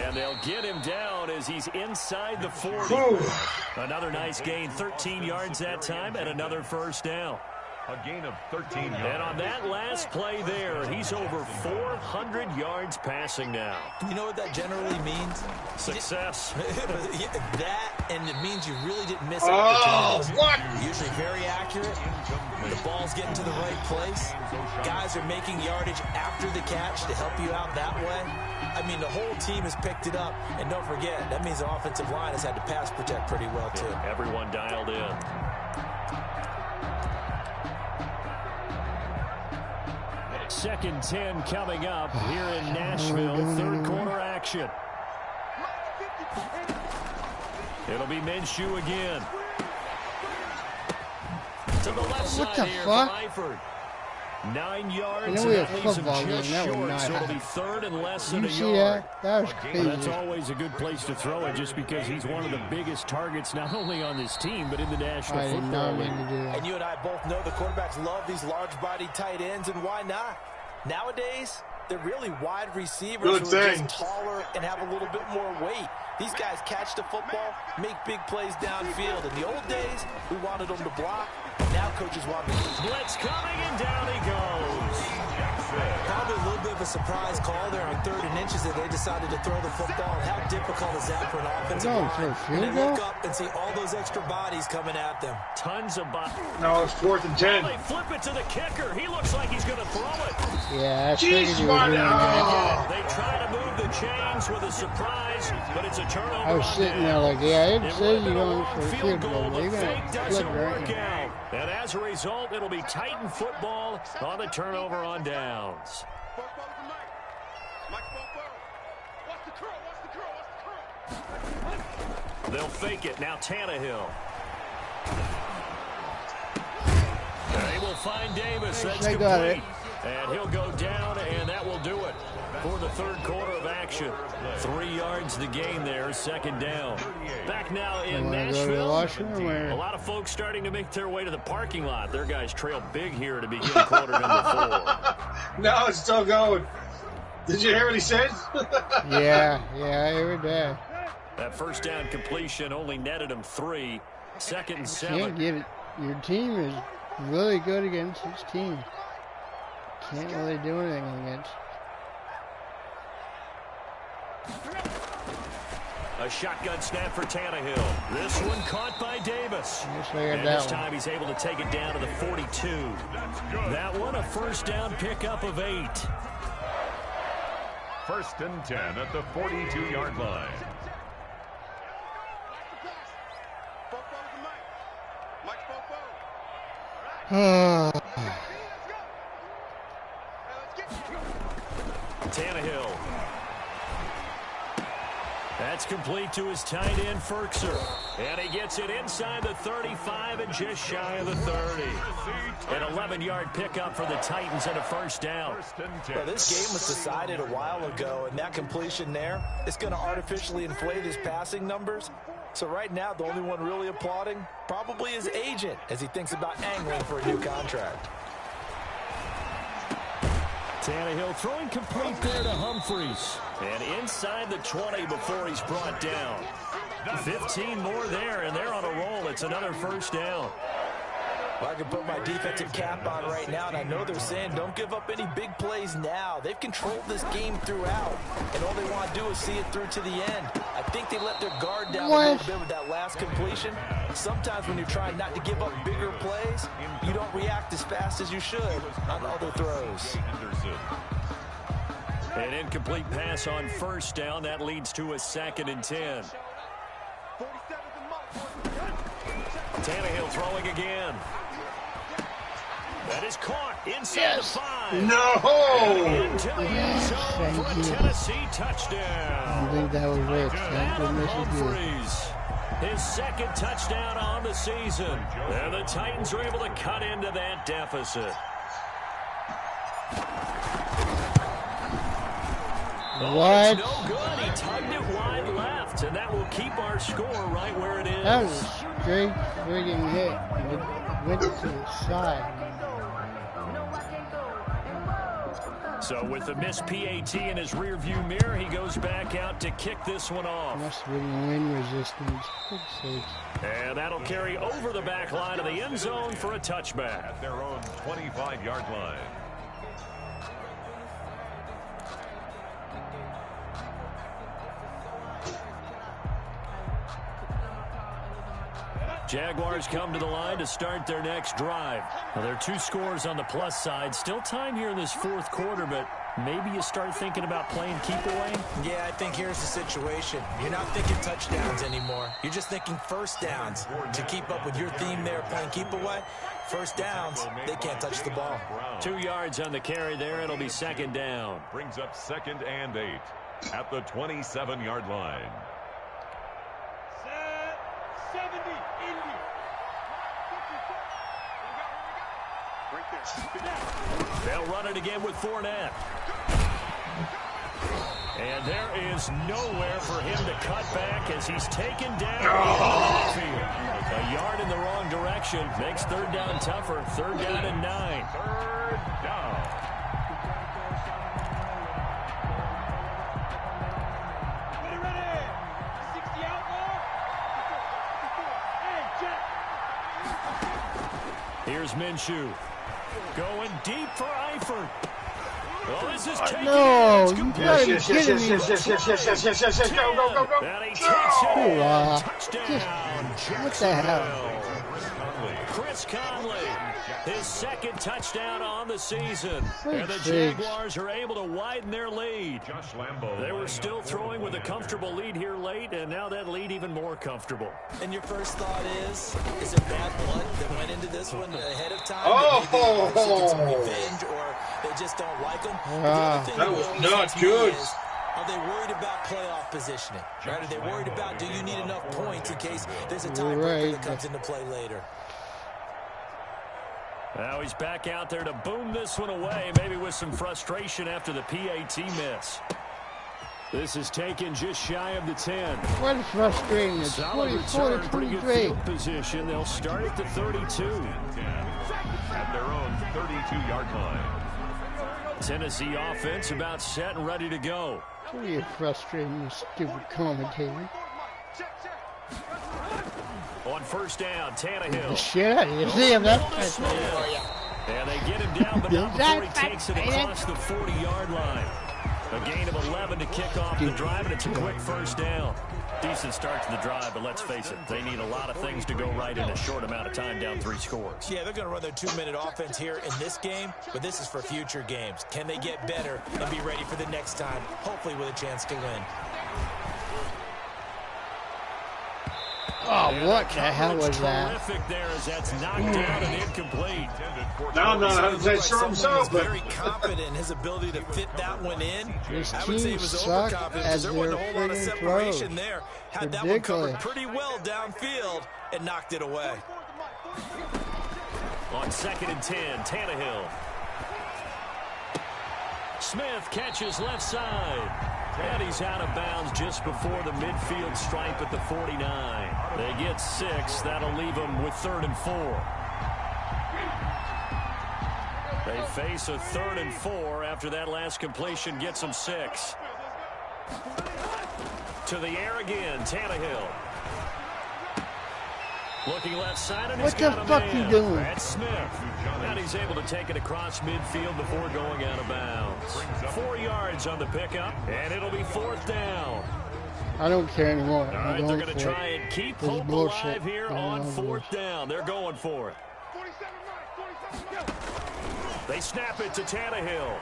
And they'll get him down as he's inside the 40. Another nice gain, 13 yards that time, and another 1st down. A gain of 13 yards. And on that last play there, he's over 400 yards passing now. You know what that generally means? Success. That, and it means you really didn't miss Oh, opportunities. what? Usually very accurate. The ball's getting to the right place. Guys are making yardage after the catch to help you out that way. I mean, the whole team has picked it up. And don't forget, that means the offensive line has had to pass protect pretty well, too. Everyone dialed in. second 10 coming up here in Nashville. Third quarter action. It'll be Minshew again. To the left side here from Eifert. 9 yards, and that leaves him just short, so it'll be third and less than a yard. That was crazy. That's always a good place to throw it, just because he's one of the biggest targets, not only on this team, but in the National Football League. And you and I both know the quarterbacks love these large-bodied tight ends, and why not? Nowadays, they're really wide receivers who are just taller and have a little bit more weight. These guys catch the football, make big plays downfield. In the old days, we wanted them to block. Now coaches want to blitz coming, and down he goes. Probably a little bit of a surprise call there on 3rd and inches that they decided to throw the football. How difficult is that for an offensive line? And they look up and see all those extra bodies coming at them. Tons of bodies. No, it's 4th and 10. They flip it to the kicker. He looks like he's going to throw it. Yeah, that's They try to move the chains with a surprise, but it's a turnover. I was sitting there like, yeah, it says you're going for a field goal. You're going to flip right now. And as a result, it'll be Titan football on the turnover on downs. They'll fake it. Now Tannehill. They will find Davis. That's complete. And he'll go down, and that will do it for the third quarter of action. 3 yards the gain there, second down. Back now in Nashville. A lot of folks starting to make their way to the parking lot. Their guys trail big here to begin quarter number 4. No, it's still going. Did you hear what he said? yeah, I heard that. That first down completion only netted him 3. 2nd and 7. Can't get it. Your team is really good against its team. Can't really do anything against. A shotgun snap for Tannehill. This one caught by Davis. And this time he's able to take it down to the 42. That one a first down pickup of 8. 1st and 10 at the 42-yard line. Tannehill. That's complete to his tight end, Ferkser. And he gets it inside the 35 and just shy of the 30. An 11-yard pickup for the Titans and a first down. Well, this game was decided a while ago, and that completion there is going to artificially inflate his passing numbers. So right now, the only one really applauding probably his agent as he thinks about angling for a new contract. Tannehill throwing complete there to Humphries. And inside the 20 before he's brought down. 15 more there, and they're on a roll. It's another first down. Well, I can put my defensive cap on right now, and I know they're saying don't give up any big plays now. They've controlled this game throughout, and all they want to do is see it through to the end. I think they let their guard down a little bit with that last completion. Sometimes when you're trying not to give up bigger plays, you don't react as fast as you should on other throws. An incomplete pass on first down. That leads to a 2nd and 10. Tannehill throwing again. That is caught inside the 5. No! Into the end zone for a Tennessee touchdown. I think that was it. Humphries, his 2nd touchdown on the season. And the Titans are able to cut into that deficit. What? No good. He tugged it wide left, and that will keep our score right where it is. That was a straight friggin' hit. It went to the side. So with the missed PAT in his rearview mirror, he goes back out to kick this one off. Must have been wind resistance. And that'll carry over the back line of the end zone for a touchback. At their own 25-yard line. Jaguars come to the line to start their next drive. Now, there are 2 scores on the plus side. Still time here in this 4th quarter, but maybe you start thinking about playing keep away? Yeah, I think here's the situation. You're not thinking touchdowns anymore. You're just thinking first downs. To keep up with your theme there, playing keep away, first downs, they can't touch the ball. 2 yards on the carry there. It'll be second down. Brings up 2nd and 8 at the 27-yard line. Set 70, Indy. Right there. They'll run it again with Fournette. And there is nowhere for him to cut back as he's taken down the field. A yard in the wrong direction makes third down tougher. Third down and 9. Third down. Ready. 60 out now. Hey, Jack. Here's Minshew. Going deep for Eifert. Well, this is taken. No, It's you complete. gotta be kidding me. Yes. Go. And he takes it in. Wow. Touchdown. What the hell? Chris Conley, his second touchdown on the season. And the Big. Jaguars are able to widen their lead. Josh Lambo. They were still throwing with a comfortable lead here late, and now that lead even more comfortable. And your first thought is there bad blood that went into this one ahead of time? Oh. Maybe they're seeking some revenge, or they just don't like them? That was not good. Are they worried about playoff positioning? Right? Are they worried about, do you need enough points in case there's a tiebreaker that comes into play later? Now he's back out there to boom this one away, maybe with some frustration after the PAT miss. This is taken just shy of the 10. What is frustrating? It's Solid 44 return, to pretty good 23. field position. They'll start at the 32. At their own 32-yard line. Tennessee offense about set and ready to go. What are you frustrating, you stupid commentator? On first down, The Tannehill. shit out of you. See him, that's Ball to Smith. And they get him down, but not before he takes it across the 40-yard line. A gain of 11 to kick off the drive, and it's a quick first down. Decent start to the drive, but let's face it, they need a lot of things to go right in a short amount of time, down 3 scores. Yeah, they're going to run their 2-minute offense here in this game, but this is for future games. Can they get better and be ready for the next time, hopefully with a chance to win? Oh, what the hell was that? Terrific there as that's knocked down and incomplete. Now I'm not 100% sure himself, but Very confident in his ability to fit that one in. This I would say he team was sucked overconfident as because there wasn't a their whole lot of friggin' separation throws. there. Had that one covered Ridiculous. pretty well downfield and knocked it away. On 2nd and 10, Tannehill. Smith catches left side. And he's out of bounds just before the midfield stripe at the 49. They get 6. That'll leave them with 3rd and 4. They face a 3rd and 4 after that last completion gets them 6. To the air again, Tannehill. Looking left side, and What he's got the a fuck man. you doing? That's Smith. And he's able to take it across midfield before going out of bounds. 4 yards on the pickup, and it'll be 4th down. I don't care anymore. All I'm right, they're going going to for try it. and keep This is hope bullshit. alive here I on love 4th down. They're going for it. 47 right, 47 go. They snap it to Tannehill.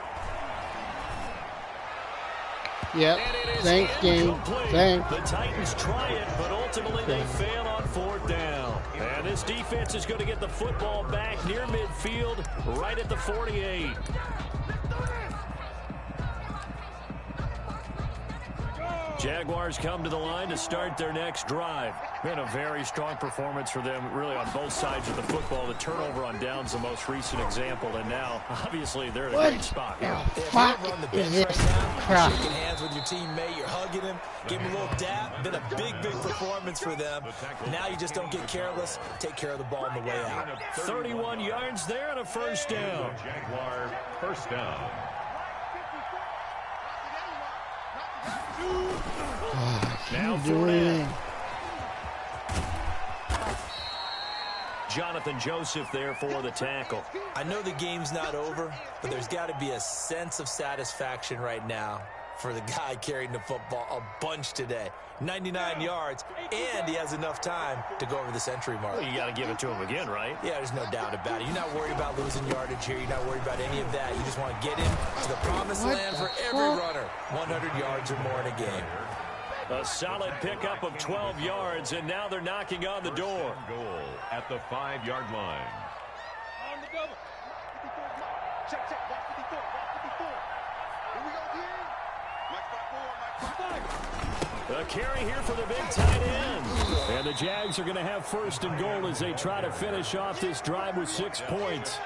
Yep. And it is Thanks, game. incomplete. Thanks. The Titans try it, but ultimately they fail on 4th down. And this defense is going to get the football back near midfield, right at the 48. Jaguars come to the line to start their next drive. Been a very strong performance for them, really, on both sides of the football. The turnover on downs the most recent example, and now, obviously, they're in a great spot. Fuck is this crap? Shaking hands with your teammate, you're hugging him, give him a little dap. Been a big performance for them. Now you just don't get careless. Take care of the ball on the way out. 31 yards there and a first down. Jaguar first down. Now Doing. Fournette. Jonathan Joseph there for the tackle. I know the game's not over, but there's got to be a sense of satisfaction right now for the guy carrying the football a bunch today. 99 yards, and he has enough time to go over the century mark. Well, you got to give it to him again, right? Yeah, there's no doubt about it. You're not worried about losing yardage here. You're not worried about any of that. You just want to get him to the promised land for every runner. 100 yards or more in a game. A solid pickup of 12 yards, and now they're knocking on the door. Goal at the 5-yard line. On the double. 54 Mike. Check, watch 54. Here we go, again. Mike 5-4. A carry here for the big tight end. And the Jags are going to have first and goal as they try to finish off this drive with 6 points.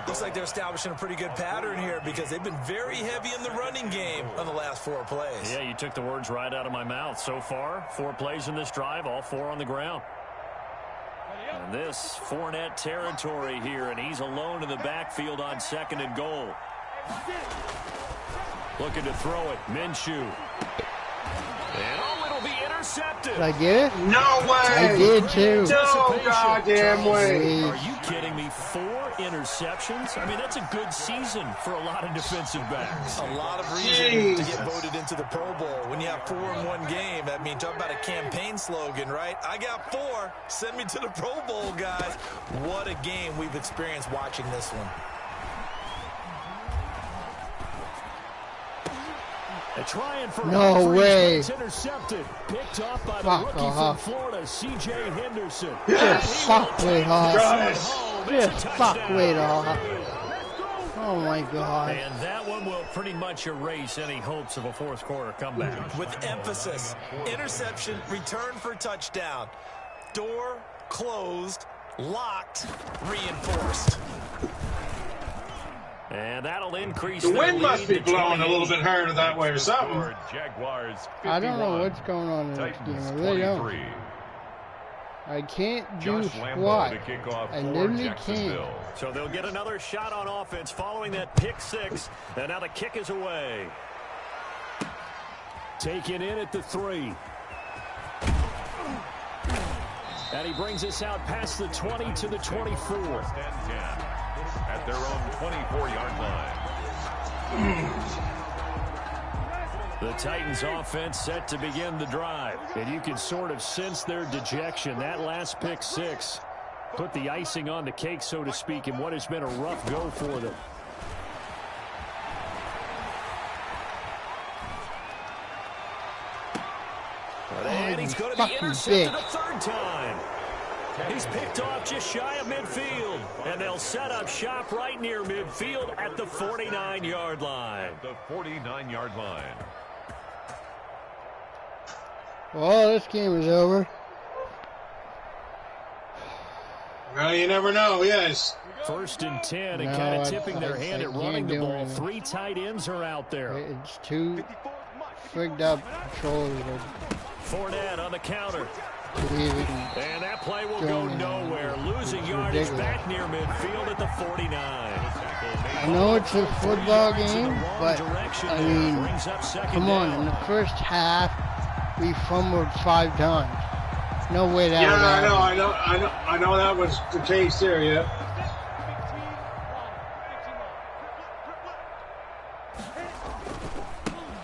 Looks like they're establishing a pretty good pattern here because they've been very heavy in the running game on the last 4 plays. Yeah, you took the words right out of my mouth. So far, 4 plays in this drive, all 4 on the ground. And this Fournette territory here, and he's alone in the backfield on 2nd and goal. Looking to throw it, Minshew. And it'll be intercepted. Did I get it? No way! I did too. No goddamn way! Are you kidding me? 4 interceptions? I mean, that's a good season for a lot of defensive backs. A lot of reason to get voted into the Pro Bowl. When you have 4 in one game, I mean, talk about a campaign slogan, right? I got 4. Send me to the Pro Bowl, guys. What a game we've experienced watching this one. Trying for no way. Intercepted. Picked off by the rookie from Florida, C.J. Henderson. Just fuck way off. Just fuck way off. Oh my God. And that one will pretty much erase any hopes of a 4th quarter comeback. With emphasis, interception, return for touchdown. Door closed, locked, reinforced. And that'll increase the wind must be blowing a little bit harder that way or something. Jaguars 51, I don't know what's going on in this game. I really don't. I can't do squat. I literally can't. So they'll get another shot on offense following that pick 6. And now the kick is away. Taken in at the 3. And he brings us out past the 20 to the 24. At their own 24-yard line. The Titans offense set to begin the drive. And you can sort of sense their dejection. That last pick 6 put the icing on the cake, so to speak, in what has been a rough go for them. And he's going to be intercepted a 3rd time. He's picked off just shy of midfield. And they'll set up shop right near midfield at the 49-yard line. The 49-yard line. Well, this game is over. Well, you never know, yes. 1st and 10 and kind of tipping their hand at running the ball. 3 tight ends are out there. It's 2 frigged up controllers. Fournette on the counter. And that play will go nowhere. Losing yardage back near midfield at the 49. I know it's a football game, but, I mean, come on. In the first half, we fumbled 5 times. No way that would happen. I know that was the case there, yeah.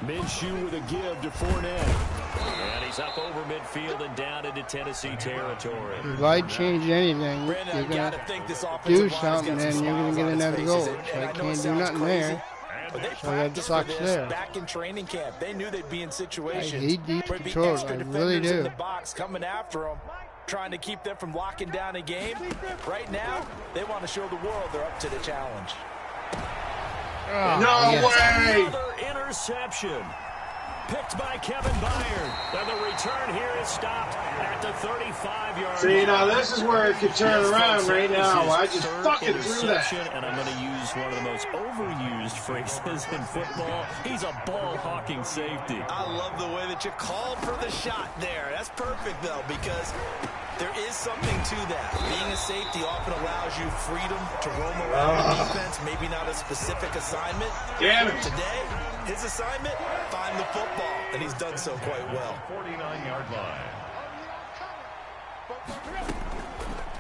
Minshew with a give to Fournette. And he's up over midfield and down into Tennessee territory. If I change anything, you're going to do something and you're going to get another goal. So I can't do nothing there. But they So that sucks there. back in training camp. They knew they'd be in situations. I hate these where it'd be controls. extra I defenders really do. in the box coming after them, trying to keep them from locking down a game. Right now, they want to show the world they're up to the challenge. No way! Another interception. Picked by Kevin Byard. And the return here is stopped at the 35-yard line. See, now this is where it could turn around right now. I just fucking threw that. And I'm going to use one of the most overused phrases in football. He's a ball-hawking safety. I love the way that you called for the shot there. That's perfect, though, because there is something to that. Being a safety often allows you freedom to roam around the defense, maybe not a specific assignment. Damn it. Today, his assignment, find the football, and he's done so quite well. 49-yard line.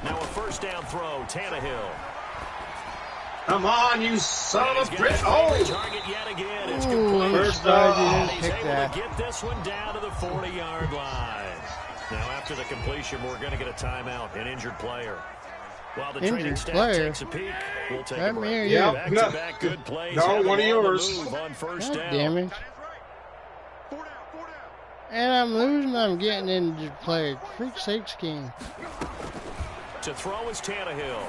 Now a first down throw, Tannehill. Come on, you son of a bitch! Oh! Target yet again. It's Ooh, First He's pick able that. to get this one down to the 40-yard line. Now, after the completion, we're going to get a timeout, an injured player. While the training Injured staff player? takes a peek, we'll take That a me break. or you? Yep. Back-to-back good plays. No, Have the one of ball on the yours. move on first God down. damn it. And I'm losing, I'm getting into play. Freak sakes game. To throw is Tannehill.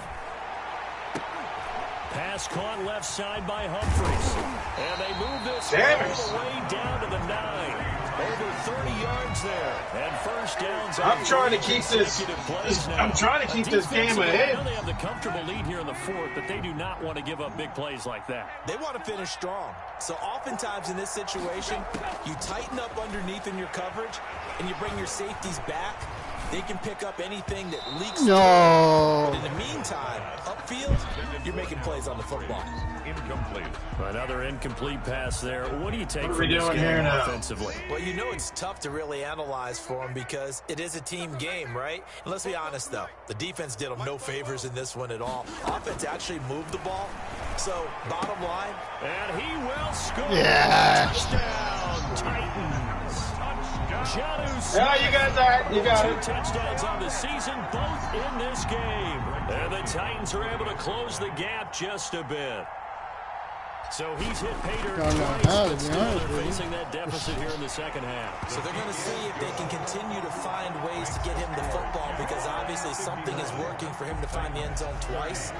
Pass caught left side by Humphries. And they move this all the way down to the 9. Over 30 yards there. And first downs. I'm trying to keep this. I'm trying to keep this game ahead. I know they have the comfortable lead here in the fourth, but they do not want to give up big plays like that. They want to finish strong. So oftentimes in this situation, you tighten up underneath in your coverage, and you bring your safeties back. They can pick up anything that leaks through. But in the meantime, upfield, you're making plays on the football. Incomplete. Another incomplete pass there. What do you take What are from we this doing game here now? offensively? Well, you know it's tough to really analyze for them because it is a team game, right? And let's be honest, though. The defense did them no favors in this one at all. Offense actually moved the ball. So, bottom line. And he will score. Yes. Touchdown, Titans. Yeah, you got that. You got 2 it. touchdowns on the season, both in this game. And the Titans are able to close the gap just a bit. So he's hit Pater Don't know twice, how, to but be still honest they're with you. facing that deficit here in the second half. So they're going to see if they can continue to find ways to get him the football because obviously something is working for him to find the end zone twice.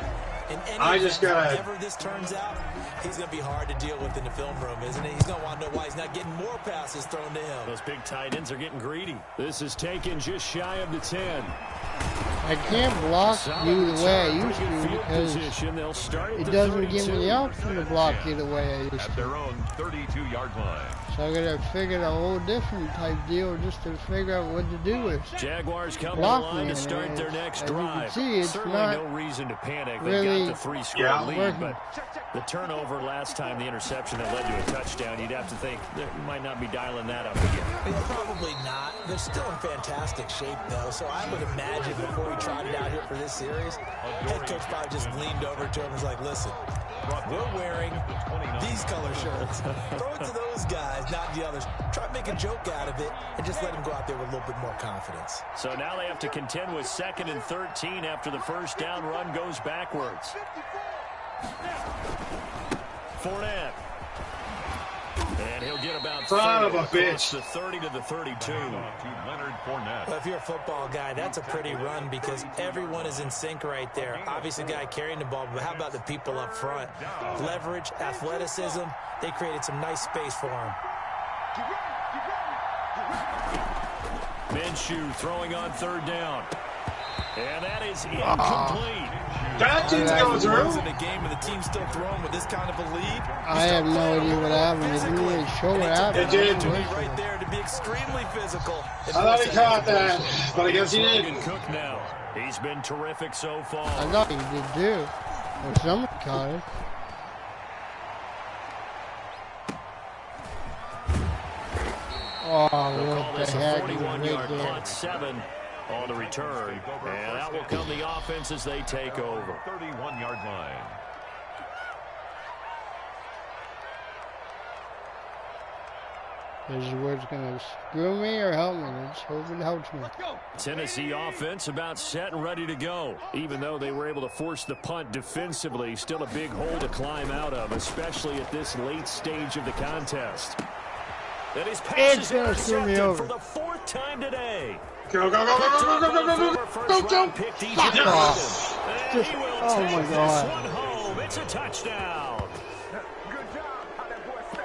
In any however this turns out, he's going to be hard to deal with in the film room, isn't he? He's going to want to know why he's not getting more passes thrown to him. Those big tight ends are getting greedy. This is taken just shy of the 10. I can't block you the way I used to because it doesn't give me the option to block you the way I used At to. their own 32-yard line. So I gotta figure a whole different type deal just to figure out what to do with Jaguars come to the block line me. to start their next As you can drive. see, it's Certainly not no reason to panic. They really got the 3-score lead, working. but the turnover last time, the interception that led to a touchdown, you'd have to think they might not be dialing that up again. Yeah, probably not. They're still in fantastic shape, though, so I would imagine before he trotted out here for this series, head coach probably just leaned over to him and was like, listen, we're wearing these color shirts. Throw it to those guys, not the others. Try to make a joke out of it and just let them go out there with a little bit more confidence. So now they have to contend with 2nd and 13 after the first down run goes backwards. Fournette. And he'll get about Son of a across bitch. the 30 to the 32. To Leonard Fournette. Well, if you're a football guy, that's a pretty run because everyone is in sync right there. Obviously, the guy carrying the ball, but how about the people up front? Leverage, athleticism, they created some nice space for him. Minshew throwing on 3rd down. And that is incomplete. That didn't go through. In a game and the team's still throwing with this kind of a lead. I have no idea what happened. It didn't really show what happened. It did. To be right there to be extremely physical. I thought he caught that, but I guess he Logan didn't. Cook now. He's been terrific so far. I thought he did too. Or somebody caught it. Oh, They'll call what the this a heck? He was 41-yard right there. punt, 7 on the return. And that will come the offense as they take over. 31-yard line. This is where it's going to screw me or help me. Let's hope it helps me. Tennessee offense about set and ready to go. Even though they were able to force the punt defensively, still a big hole to climb out of, especially at this late stage of the contest. And his pass is gonna screw me intercepted over. for the 4th time today. Go, go, go, go, go, go, go, go, go, go, go. Fuck off. And he will Oh take my this God. one home. It's a touchdown.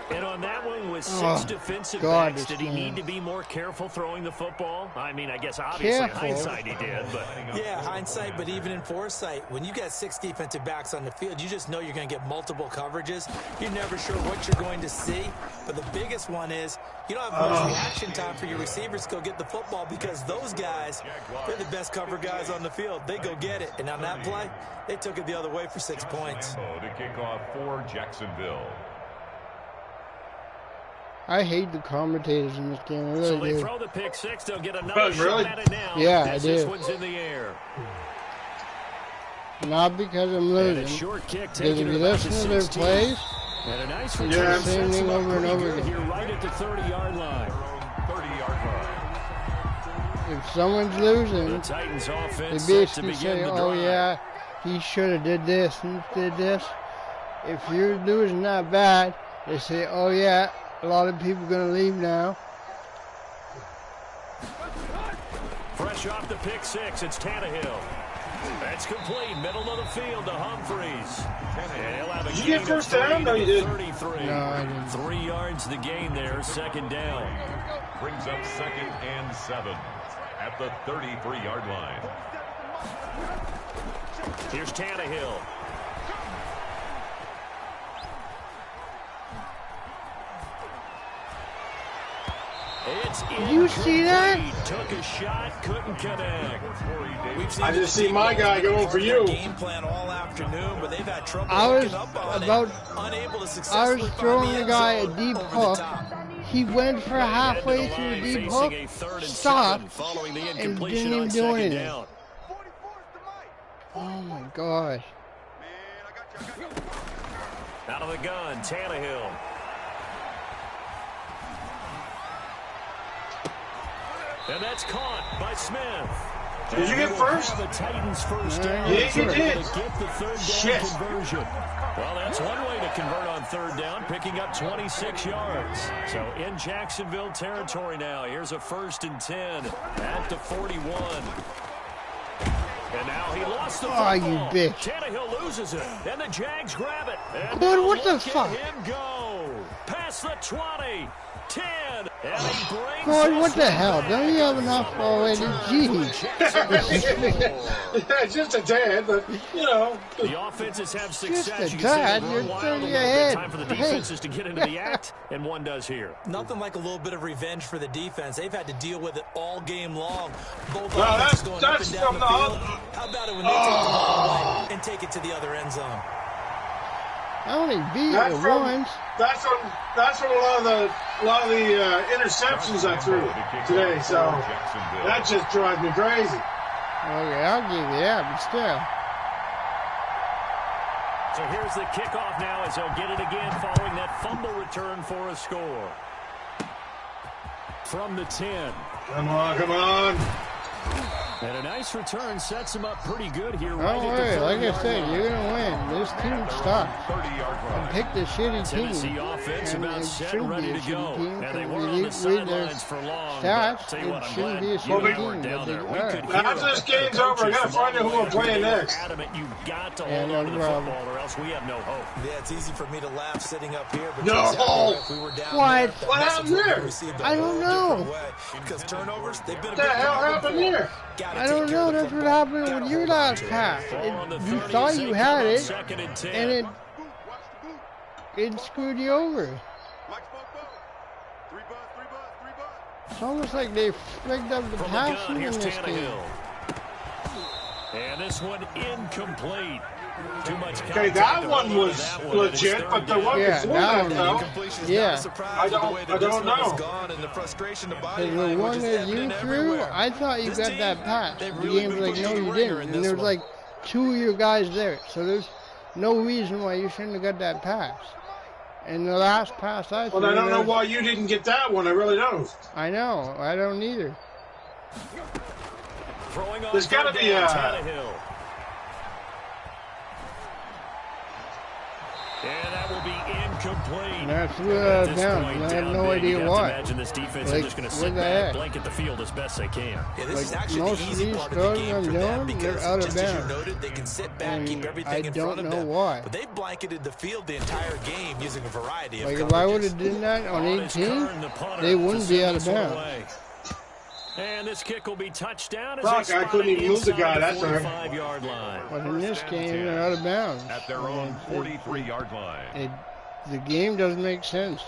And on that one with 6 defensive God, backs, this did he game. need to be more careful throwing the football? I mean, I guess obviously Careful. hindsight he did, but Yeah, hindsight, but even in foresight, when you got 6 defensive backs on the field, you just know you're going to get multiple coverages. You're never sure what you're going to see. But the biggest one is you don't have much reaction time for your receivers to go get the football because those guys, they're the best cover guys on the field. They go get it. And on that play, they took it the other way for 6 points. To kick off for Jacksonville. I hate the commentators in this game. I so really they do. throw the pick 6. They'll get another Really? shot at it now. Yeah, as I this do. one's in the air. Not because I'm And a losing. short kick Because taken if to you about the listen to their 16. plays, And a nice it's return the same sets thing them up over and pretty over good again. here right at the 30-yard line. 30-yard line. If someone's losing, The Titans offense they set to basically begin say, the oh drive. yeah, he should have did this and did this. If you're losing that bad, they say, oh yeah, a lot of people are going to leave now. Fresh off the pick six, it's Tannehill. That's complete, middle of the field to Humphreys. And he'll have a Did you gain get first of 3 down? No, to you the didn't. 33. No, I didn't. 3 yards the gain there, second down. Brings up 2nd and 7 at the 33-yard line. Here's Tannehill. It's You see that? incomplete. Took a shot, couldn't connect. We've seen I the just see deep my balls guy been going part for of their you. Game plan all afternoon, but they've had trouble I was hooking up on about, it. Unable to I successfully was find throwing the end guy a zone deep over the hook. top. He went for halfway through the deep hook, stopped, following the and incompletion didn't on even do second anything. down. Oh my gosh. Out of the gun, Tannehill. And that's caught by Smith. Did you get first? The Titans first Yeah, down. you So they're did. gonna get the third down Shit. conversion. Well, that's one way to convert on third down, picking up 26 yards. So in Jacksonville territory now. Here's a 1st and 10 at the 41. And now he lost the football. Oh, you bitch. Tannehill loses it, and the Jags grab it. And Gordon, now what the look at fuck? him go. Past the 20, 10, and he brings Gordon, what us the right hell? back. Don't you have enough already? Jeez. Yeah, just a tad, but, you know. The offenses have success. Just a You can see tad. they You're run wild 30 a little bit. ahead. Time for the Hey. defenses to get into the act, and one does here. Nothing like a little bit of revenge for the defense. They've had to deal with it all game long. Both Well, offenses that's- going up that's and down from the the field. How about it when they take the ball away and take it to the other end zone? I only beat That's you from once. that's from a lot of the interceptions I threw today. So that just drives me crazy. Okay, I'll give you that, but still. So here's the kickoff now as he'll get it again following that fumble return for a score. From the 10. Come on, come on. And a nice return sets him up pretty good here. Don't Right at the worry, like I 30-yard said, line. you're going to win. This team sucks. 30-yard I line. picked a shitty Tennessee team. offense And about it set shouldn't and ready be a to go. shitty team. And they If were you on the read their sidelines for long. But stats, I'll tell you what, it I'm shouldn't glad be a you shitty and I team, weren't but down they there. We are. could hear After this game's over, I gotta find out who I'm playing next. Adamant, you've got to Yeah, hold no on to the problem. football or else we have no hope. Yeah, it's easy for me to laugh sitting up here, but No. you're exactly right. If we were down What? there, that What message happened would be there? received a I don't whole know. different way. Because turnovers, they've been a What the big hell problem happened before. here? Gotta I take don't care know. of the That's what football. happened Gotta with your hold on last to it. pass. Ball on the You 30 thought as you they had come up it, 2nd and 10. and it screwed you over. It's almost like they frigged up the From the gun, passing in here's this game. Tannehill. And this one incomplete. Too much Okay, contact that to one hold on to was that one, and it's legit, third but the down. one Yeah, before that that, one- though. Incompletion is Yeah. not a surprise I with the don't- way I that this don't one is know. gone and the frustration, the body Because the language one is that you evident threw, everywhere. I thought you This got team, that pass. they've The really game been was like, put no, through you the ringer didn't. in And this there was one. like 2 of your guys there. So there's no reason why you shouldn't have got that pass. And the last pass I threw, Well, I don't know why you didn't get that one. I really don't. I know. I don't either. Throwing on There's gotta third be down, a- Tannehill. And that will be incomplete. And that's At what this down. point, I had down no big, you idea have to why. imagine this defense Like, is just going to what sit the back, heck? blanket the field as best they can. Yeah, this Like, is actually most the of easy these part of the throws game I'm for them doing, because they're out of just as you bounds. noted, they can sit back, And keep everything I in front don't of know them. why. But they've blanketed the field the entire game using a variety of Like, coverages. if I would have done that on On his 18, turn, the punter they wouldn't to be send out of this one bounds. away. And this kick will be touchdown as Fuck, they I spot couldn't it even move the guy inside that the time. 45-yard line. But in this game, they're out of bounds. At their own 43-yard line. The game doesn't make sense.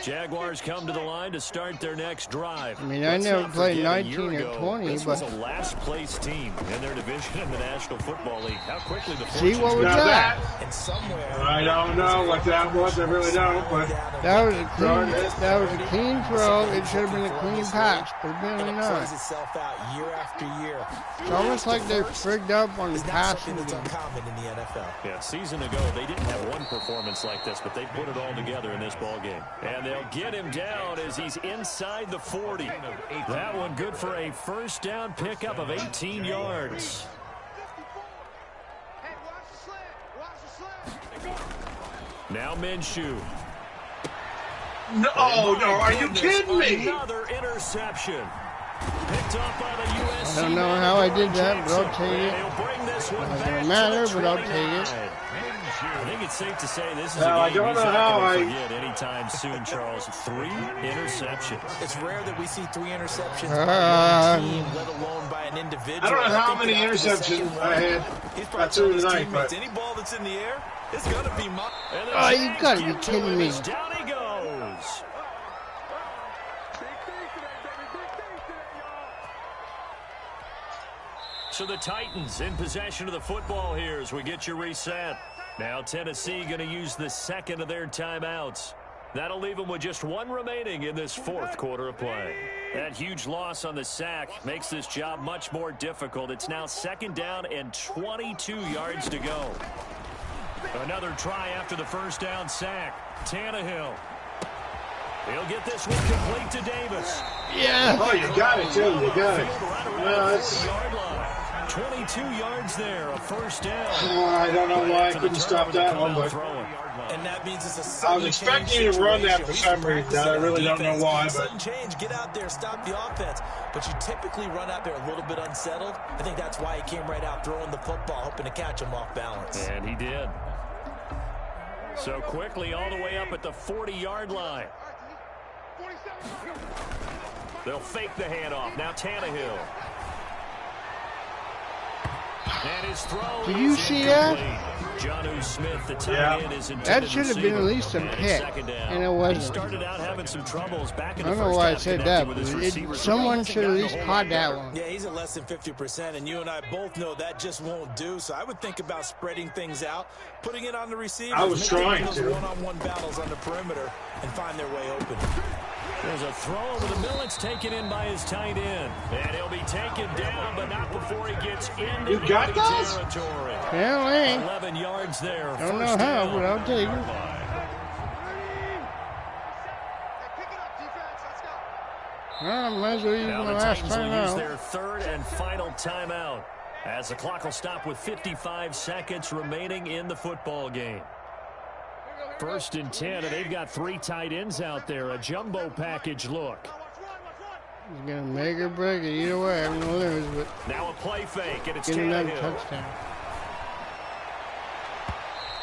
Jaguars come to the line to start their next drive. I mean, I never played 19 or 20, this but was a last-place team in their division in the National Football League. How quickly the see what was Now that? And somewhere, I don't know what that was. I really don't. But That was a clean throw. It should have been a clean pass, but apparently it not. plays itself out year after year. It's almost like they're frigged up on It's not passing something that's again. uncommon in the NFL. Yeah, a season ago, they didn't have one performance like this, but they put it all together in this ball game. And they'll get him down as he's inside the 40. That one good for a first down pickup of 18 yards. Now Minshew. no, are you kidding me? Another interception. Picked up by the USC. I don't know how I did that, but I'll take it. He'll bring this one It back doesn't to matter, the but I'll 29. take it. I think it's safe to say this is Now, a I game don't he's know not how going I- to forget anytime soon, Charles. 3 interceptions. It's rare that we see 3 interceptions by one team, let alone by an individual. I don't know how think many that after the interceptions second I one, had. he's I probably threw telling his tonight, teammates, but any ball that's in the air, it's going to be mine. And the Oh, you Jags gotta be get to kidding him me. as down he goes. So the Titans in possession of the football here as we get you reset. Now Tennessee going to use the second of their timeouts. That'll leave them with just one remaining in this fourth quarter of play. That huge loss on the sack makes this job much more difficult. It's now second down and 22 yards to go. Another try after the first down sack. Tannehill. He'll get this one complete to Davis. Yeah. oh, you got it too. You got it. Right around Well, the it's, 40-yard line. 22 yards there, a first down. I don't know why I couldn't stop that one, but And that means it's a I sudden was expecting change you to run that situation. for We some practice reason. I it on really don't know defense. why, but Sudden change, get out there, stop the offense. But you typically run out there a little bit unsettled. I think that's why he came right out throwing the football, hoping to catch him off balance. And he did. So quickly all the way up at the 40-yard line. They'll fake the handoff. Now Tannehill. And his throw Did you is see incomplete. that? Jonnu Smith, the tight Yeah. end, is intended That should have been receiver. at least a And it's pick, second down. and it He wasn't. started out having some troubles back in I the don't know first why I half said connecting that, with but his receivers. someone Hasn't should at gotten a least whole caught lot that better. one. Yeah, he's at less than 50%, and you and I both know that just won't do. So I would think about spreading things out, putting it on the receivers. I was make them trying those to. one-on-one battles on the perimeter and find their way open. There's a throw over the middle. It's taken in by his tight end. And he'll be taken down, but not before he gets into You got enemy those? territory. Apparently. 11 yards there. Don't know first how, down. but I'll take it. Well, I might as well use Now my the last Titans will use timeout. their third and final timeout as the clock will stop with 55 seconds remaining in the football game. First and 10, and they've got 3 tight ends out there. A jumbo package look. He's going to make or break it either way. I'm going to lose, but Now a play fake, and it's get another Tannehill. touchdown.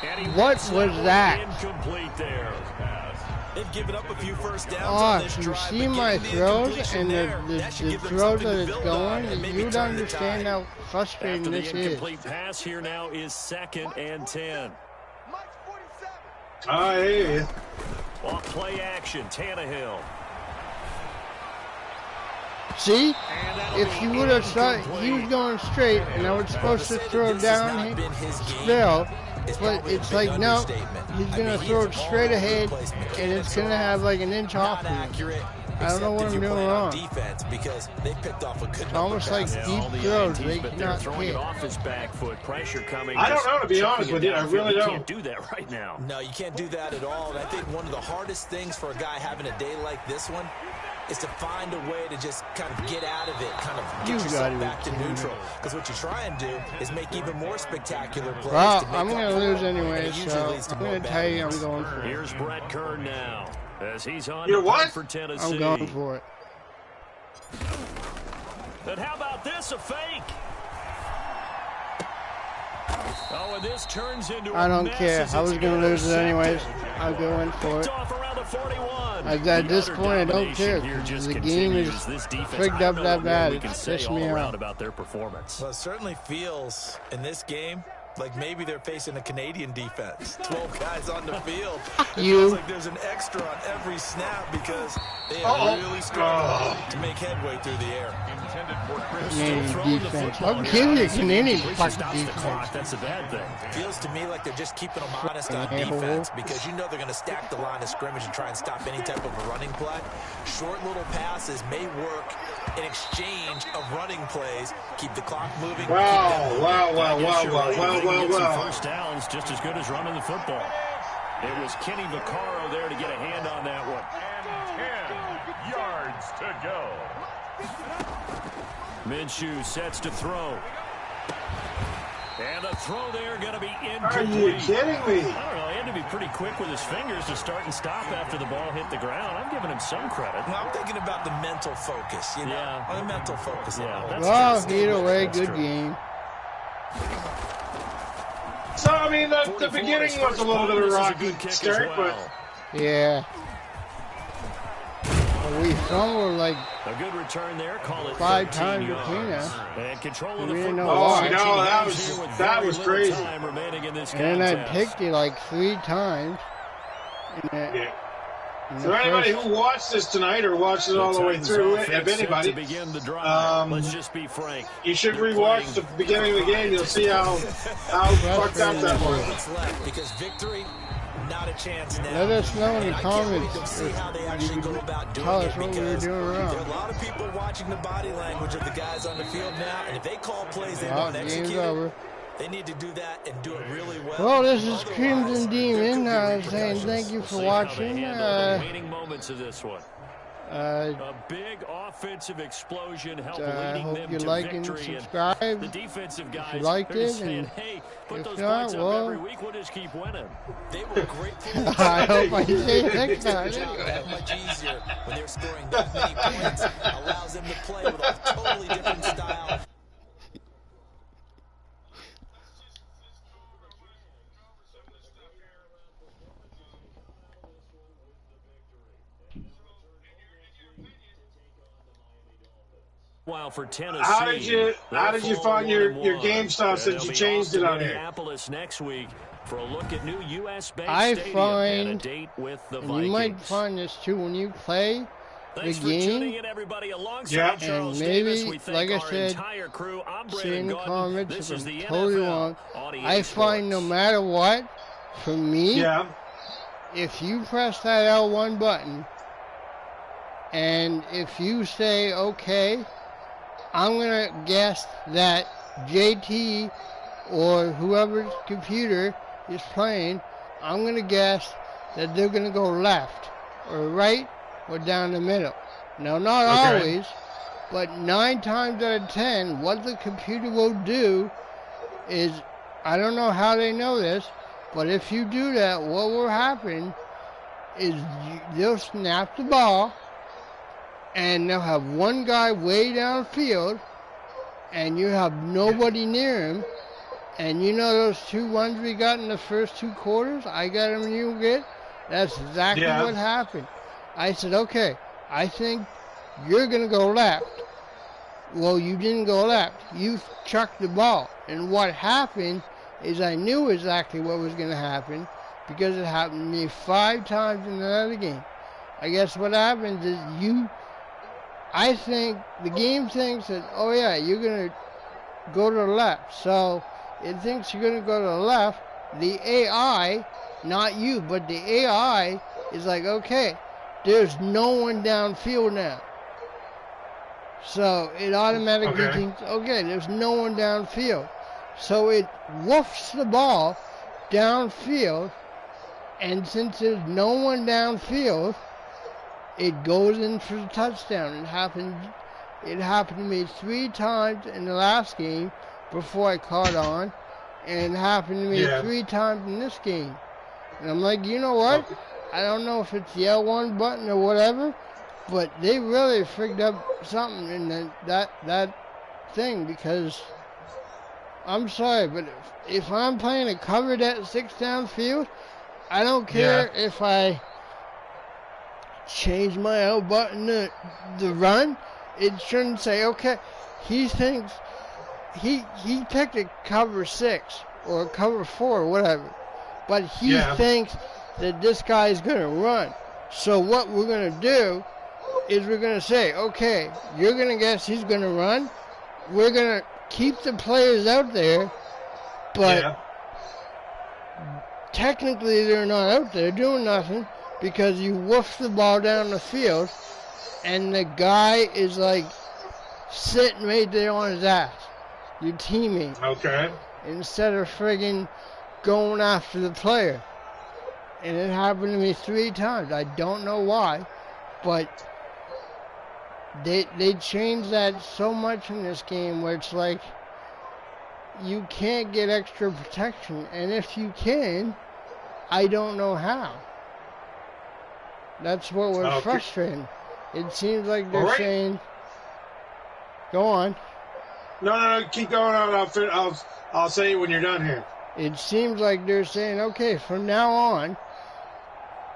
And he What runs was one that? Incomplete there. They've given up a few first downs Oh, on this you drive. see but my getting the throws incompletion and there, the that should give them throws something that to it's build on and going, maybe you'd turn the understand tide. how frustrating After the this is. incomplete pass, here now is second and 10. I hear you. Off play action, Tannehill. See? If he would have shot, he was going straight, and I was supposed to throw down This has not been his game. still, It's but probably it's a big like, no, understatement. he's I going mean, to he throw is it straight all over ahead, the place. and it's Mechanics going to are have like an inch off not of him. accurate. I don't know except what if I'm you're doing playing on wrong. defense because they picked off a good number almost of like passes. deep all the throws, INTs, they but they're cannot throwing hit. it off his back foot. Pressure coming. I don't just know, to be chucking honest it with you. I downfield. really You don't. can't do that right now. No, you can't do that at all. And I think one of the hardest things for a guy having a day like this one is to find a way to just kind of get out of it, kind of get You yourself gotta be back to kidding me. neutral. Because what you try and do is make even more spectacular plays. Well, to make I'm up going to for lose it, and anyway, it usually so leads to I'm more going to bad tell you I'm plays. going for it. Here's Brett Kern now as he's on You're the what? punt for Tennessee. I'm going for it. And how about this, a fake? Oh, and this turns into I a don't mess care. as I was it's going to lose it anyways. intercepted. I'll go in for Picked it. off around the 41. At this The point, I don't domination care, here 'cause just the game is continues. This defense, frigged I up don't know that what bad. more we It's can say pissed all me around off. about their performance. Well, it certainly feels in this game Like maybe they're facing a Canadian defense. 12 guys on the field. It You. feels like there's an extra on every snap because they have really struggled to make headway through the air. Intended for Chris. Canadian defense. I'll give you Canadian fucking defense. That's a bad thing. Feels to me like they're just keeping them honest on defense because you know they're going to stack the line of scrimmage and try and stop any type of a running play. Short little passes may work in exchange of running plays. Keep the clock moving. Wow. First downs just as good as running the football. It was Kenny Vaccaro there to get a hand on that one. And 10 yards to go. Minshew sets to throw. And a throw there going to be incomplete. Are you kidding me? I don't know. He had to be pretty quick with his fingers to start and stop after the ball hit the ground. I'm giving him some credit. Well, I'm thinking about the mental focus, you know? Yeah. The mental focus. Yeah, Well, either way, good game. So, I mean, the beginning was a little bit of a rocky start, but... Yeah. Well, we fumbled like a good return there. Call it 5 times between yards. us. And control of We the didn't know football. why. Oh, no, that was crazy. Time remaining in this And I contest. picked it like 3 times. Yeah. So anybody who watched this tonight or watched it all the way through, if anybody, Let's just be frank. you should rewatch the beginning of the game. You'll see how fucked up that was. What's left because victory, not a chance now. Let us know in the And I can't wait to comments see how they actually go about doing tell it us what we were because doing wrong. there are a lot of people watching the body language of the guys on the field now, and if they call plays they Well, want the game's executed, over. they need to do that and do it really well. Well, this is Otherwise, Crimson Demon there could be saying repercussions. thank you We'll for see how they watching. handle the waning moments of this one. I A big offensive explosion helped hope leading them you to like and victory. subscribe. The defensive guys liked are it, saying, and hey, put if those not, points up well- every week. We'll just keep winning. They were grateful. I hope I say it next time. That much easier when they're scoring that many points. Allows them to play with a totally different style. While for Tennessee, How did you find your 4-1-1, game stuff since they'll you be changed off to it on here? Minneapolis next week for a look at new U.S. Bank I Stadium find, and a date with the and Vikings. you might find this too when you play Thanks the for tuning game. in, everybody. Alongside Yeah. Charles And maybe, Davis, we thank like I our said, entire crew. I'm See Brandon in the Gaudin. comments This if is I'm the totally NFL wrong. on EA I find no Sports. matter what, for me, Yeah. if you press that L1 button, and if you say, okay, I'm going to guess that JT or whoever's computer is playing, I'm going to guess that they're going to go left or right or down the middle. Now, not Okay. always, but 9 times out of 10, what the computer will do is, I don't know how they know this, but if you do that, what will happen is they'll snap the ball, and they'll have one guy way downfield, and you have nobody near him. And you know those 2 runs we got in the first 2 quarters? I got them and you get? That's exactly Yeah. what happened. I said, okay, I think you're going to go left. Well, you didn't go left. You chucked the ball. And what happened is I knew exactly what was going to happen because it happened to me 5 times in another game. I guess what happens is I think the game thinks that, oh yeah, you're going to go to the left. So it thinks you're going to go to the left. The AI, not you, but the AI is like, okay, there's no one downfield now. So it automatically Okay. thinks, okay, there's no one downfield. So it woofs the ball downfield, and since there's no one downfield, it goes in for the touchdown. It happened to me 3 times in the last game before I caught on, and it happened to me Yeah. 3 times in this game. And I'm like, you know what? I don't know if it's the L1 button or whatever, but they really frigged up something in that thing, because I'm sorry, but if I'm playing a cover that 6 downfield, I don't care if I change my L button to run. It shouldn't say, okay, he thinks he picked a cover 6. or cover 4 or whatever. But he thinks that this guy is going to run. So what we're going to do is we're going to say, okay, you're going to guess he's going to run. We're going to keep the players out there, but technically they're not out there doing nothing because you woof the ball down the field and the guy is like sitting right there on his ass, your teammate. Okay. Instead of friggin' going after the player. And it happened to me 3 times. I don't know why, but they changed that so much in this game where it's like you can't get extra protection, and if you can, I don't know how. That's what was frustrating. It seems like they're saying, go on. No, keep going on. I'll say it when you're done here. It seems like they're saying, okay, from now on,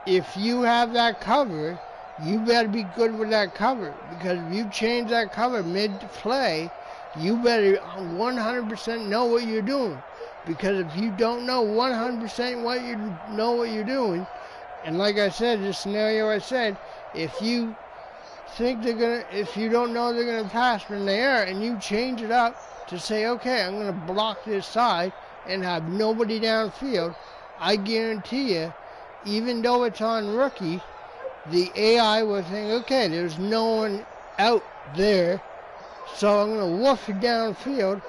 if you have that cover, you better be good with that cover. Because if you change that cover mid-play, you better 100% know what you're doing. Because if you don't know 100% what you're doing, and like I said, this scenario I said, if you think if you don't know they're gonna pass when they are, and you change it up to say, okay, I'm gonna block this side and have nobody downfield, I guarantee you, even though it's on rookie, the AI will think, okay, there's no one out there, so I'm going to woof it downfield,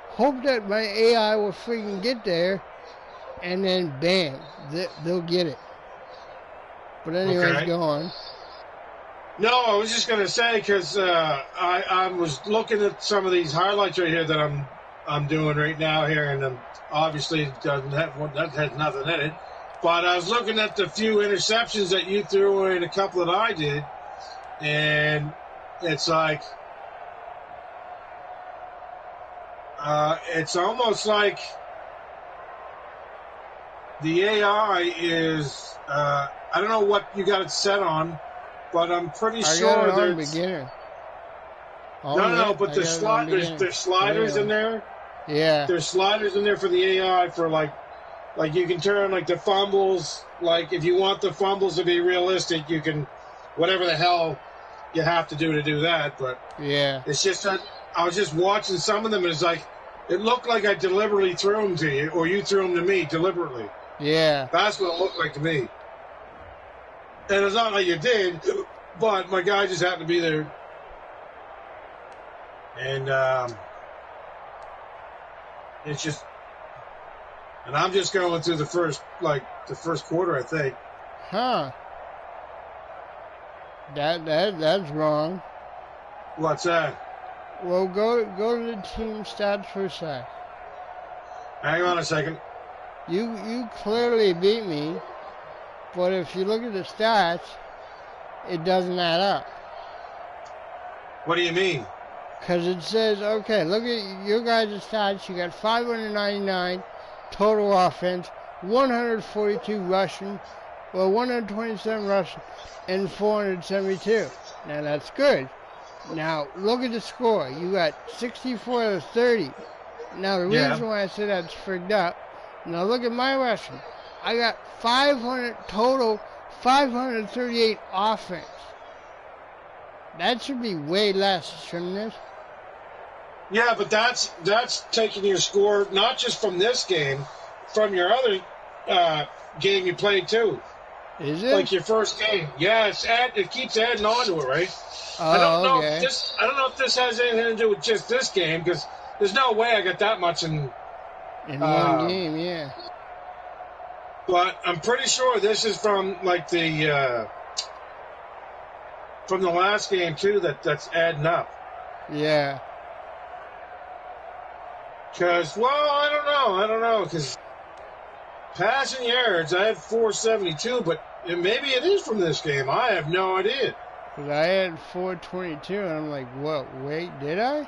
hope that my AI will freaking get there, and then bam, they'll get it. But anyways, go on. No, I was just going to say, because I was looking at some of these highlights right here that I'm doing right now here, and obviously that has nothing in it. But I was looking at the few interceptions that you threw and a couple that I did, and it's like it's almost like the AI is I don't know what you got it set on, but I'm pretty sure there's beginner. No, but there's sliders in there. Yeah. There's sliders in there for the AI for like you can turn like the fumbles, like if you want the fumbles to be realistic, you can whatever the hell you have to do that. But yeah, it's just that I was just watching some of them and it's like it looked like I deliberately threw them to you or you threw them to me deliberately. Yeah. That's what it looked like to me. And it's not like you did, but my guy just happened to be there. And it's just, and I'm just going through the first quarter, I think. Huh. That's wrong. What's that? Well, go to the team stats for a sec. Hang on a second. You clearly beat me, but if you look at the stats, it doesn't add up. What do you mean? Because it says, okay, look at your guys' stats. You got 599 total offense, 142 rushing, 127 rushing, and 472. Now, that's good. Now, look at the score. You got 64 out of 30. Now, the reason why I say that's frigged up, now look at my rushing. I got 500 total, 538 offense. That should be way less, shouldn't it? Yeah, but that's taking your score not just from this game, from your other game you played too. Is it? Like your first game. Yeah, it keeps adding on to it, right? Oh, I don't know okay. I don't know if this has anything to do with just this game because there's no way I got that much in one game, yeah. But I'm pretty sure this is from like the from the last game too. That's adding up. Yeah. Because I don't know. Because passing yards, I had 472, but maybe it is from this game. I have no idea. Because I had 422, and I'm like, what? Wait, did I?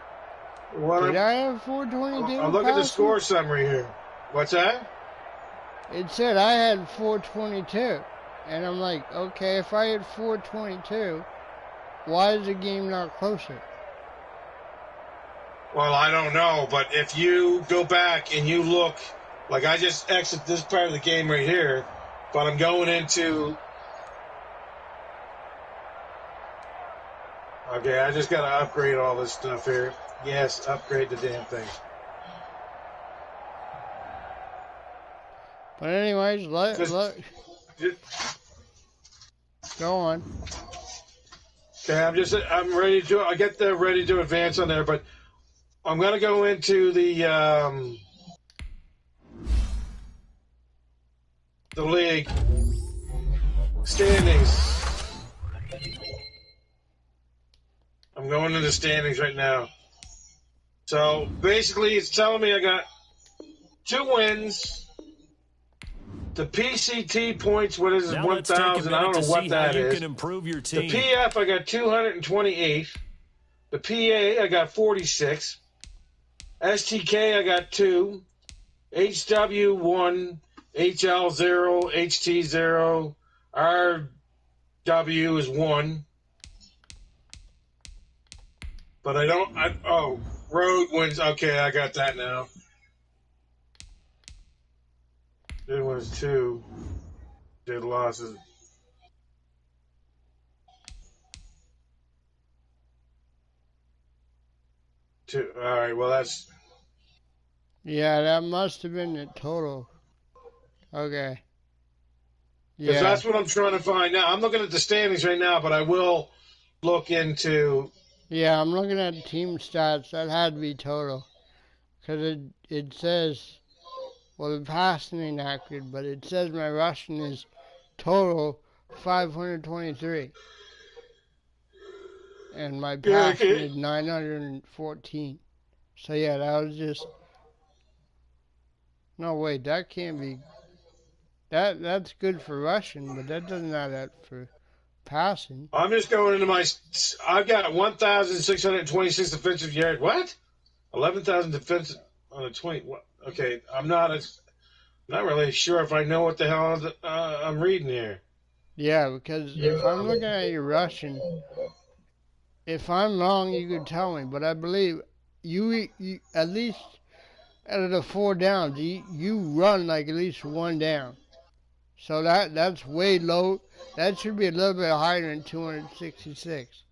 Did I have 422? I'll look at the score summary here. What's that? It said I had 422. And I'm like, okay, if I had 422, why is the game not closer? Well, I don't know, but if you go back and you look Like, I just exit this part of the game right here, but I'm going into... Okay, I just got to upgrade all this stuff here. Yes, upgrade the damn thing. But anyways, go on. Okay, I'm ready to... I get there ready to advance on there, but I'm going to go into the league standings. I'm going into the standings right now. So basically, it's telling me I got 2 wins. The PCT points, what is it, 1,000? I don't know what that is. Can improve your team. The PF, I got 228. The PA, I got 46. STK, I got 2. HW 1. HL 0. HT 0. RW is 1. But I don't... road wins. Okay, I got that now. Did wins 2. Did losses. 2. All right, well, that's... Yeah, that must have been the total. Okay. Because Yeah. that's what I'm trying to find now. I'm looking at the standings right now, but I will look into... Yeah, I'm looking at team stats. That had to be total. Because it says, well, the passing ain't accurate, but it says my rushing is total 523. And my passing is 914. So, yeah, that was just... No, wait, that can't be... That's good for rushing, but that doesn't add up for passing. I'm just going into my... I've got 1,626 defensive yards. What? 11,000 defensive on a 20... What? Okay, I'm not really sure if I know what the hell I'm reading here. Yeah, because if I'm looking at your rushing, if I'm wrong, you can tell me. But I believe you at least out of the 4 downs, you run like at least 1 down. So that's way low. That should be a little bit higher than 266.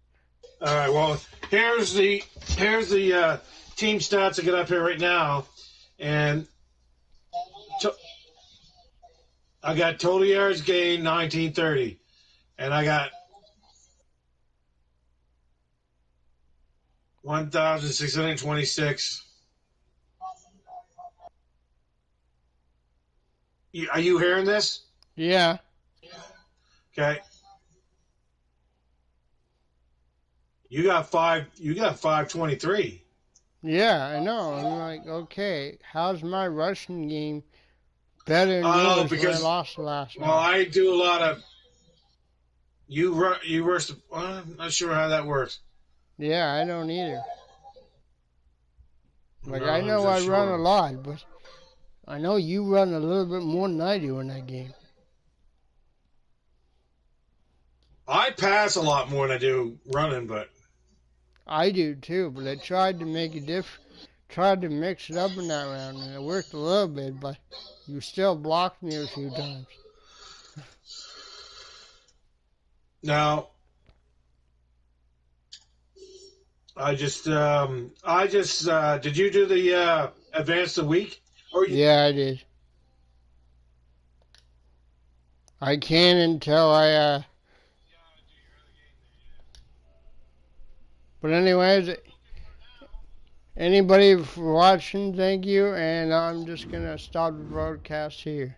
All right. Well, here's the team stats I get up here right now, and I got total yards gained 1930, and I got 1,626. Are you hearing this? Yeah. Okay. You got 523. Yeah, I know. I'm like, okay, how's my rushing game better than yours when I lost the last one? Well, I do a lot of you rush. I'm not sure how that works. Yeah, I don't either. Like, I know I run a lot, but I know you run a little bit more than I do in that game. I pass a lot more than I do running, but... I do too, but I tried to make it tried to mix it up in that round, and it worked a little bit, but you still blocked me a few times. Now, did you do the advance the week? Yeah, I did. I can until I, But anyways, anybody for watching, thank you, and I'm just going to stop the broadcast here.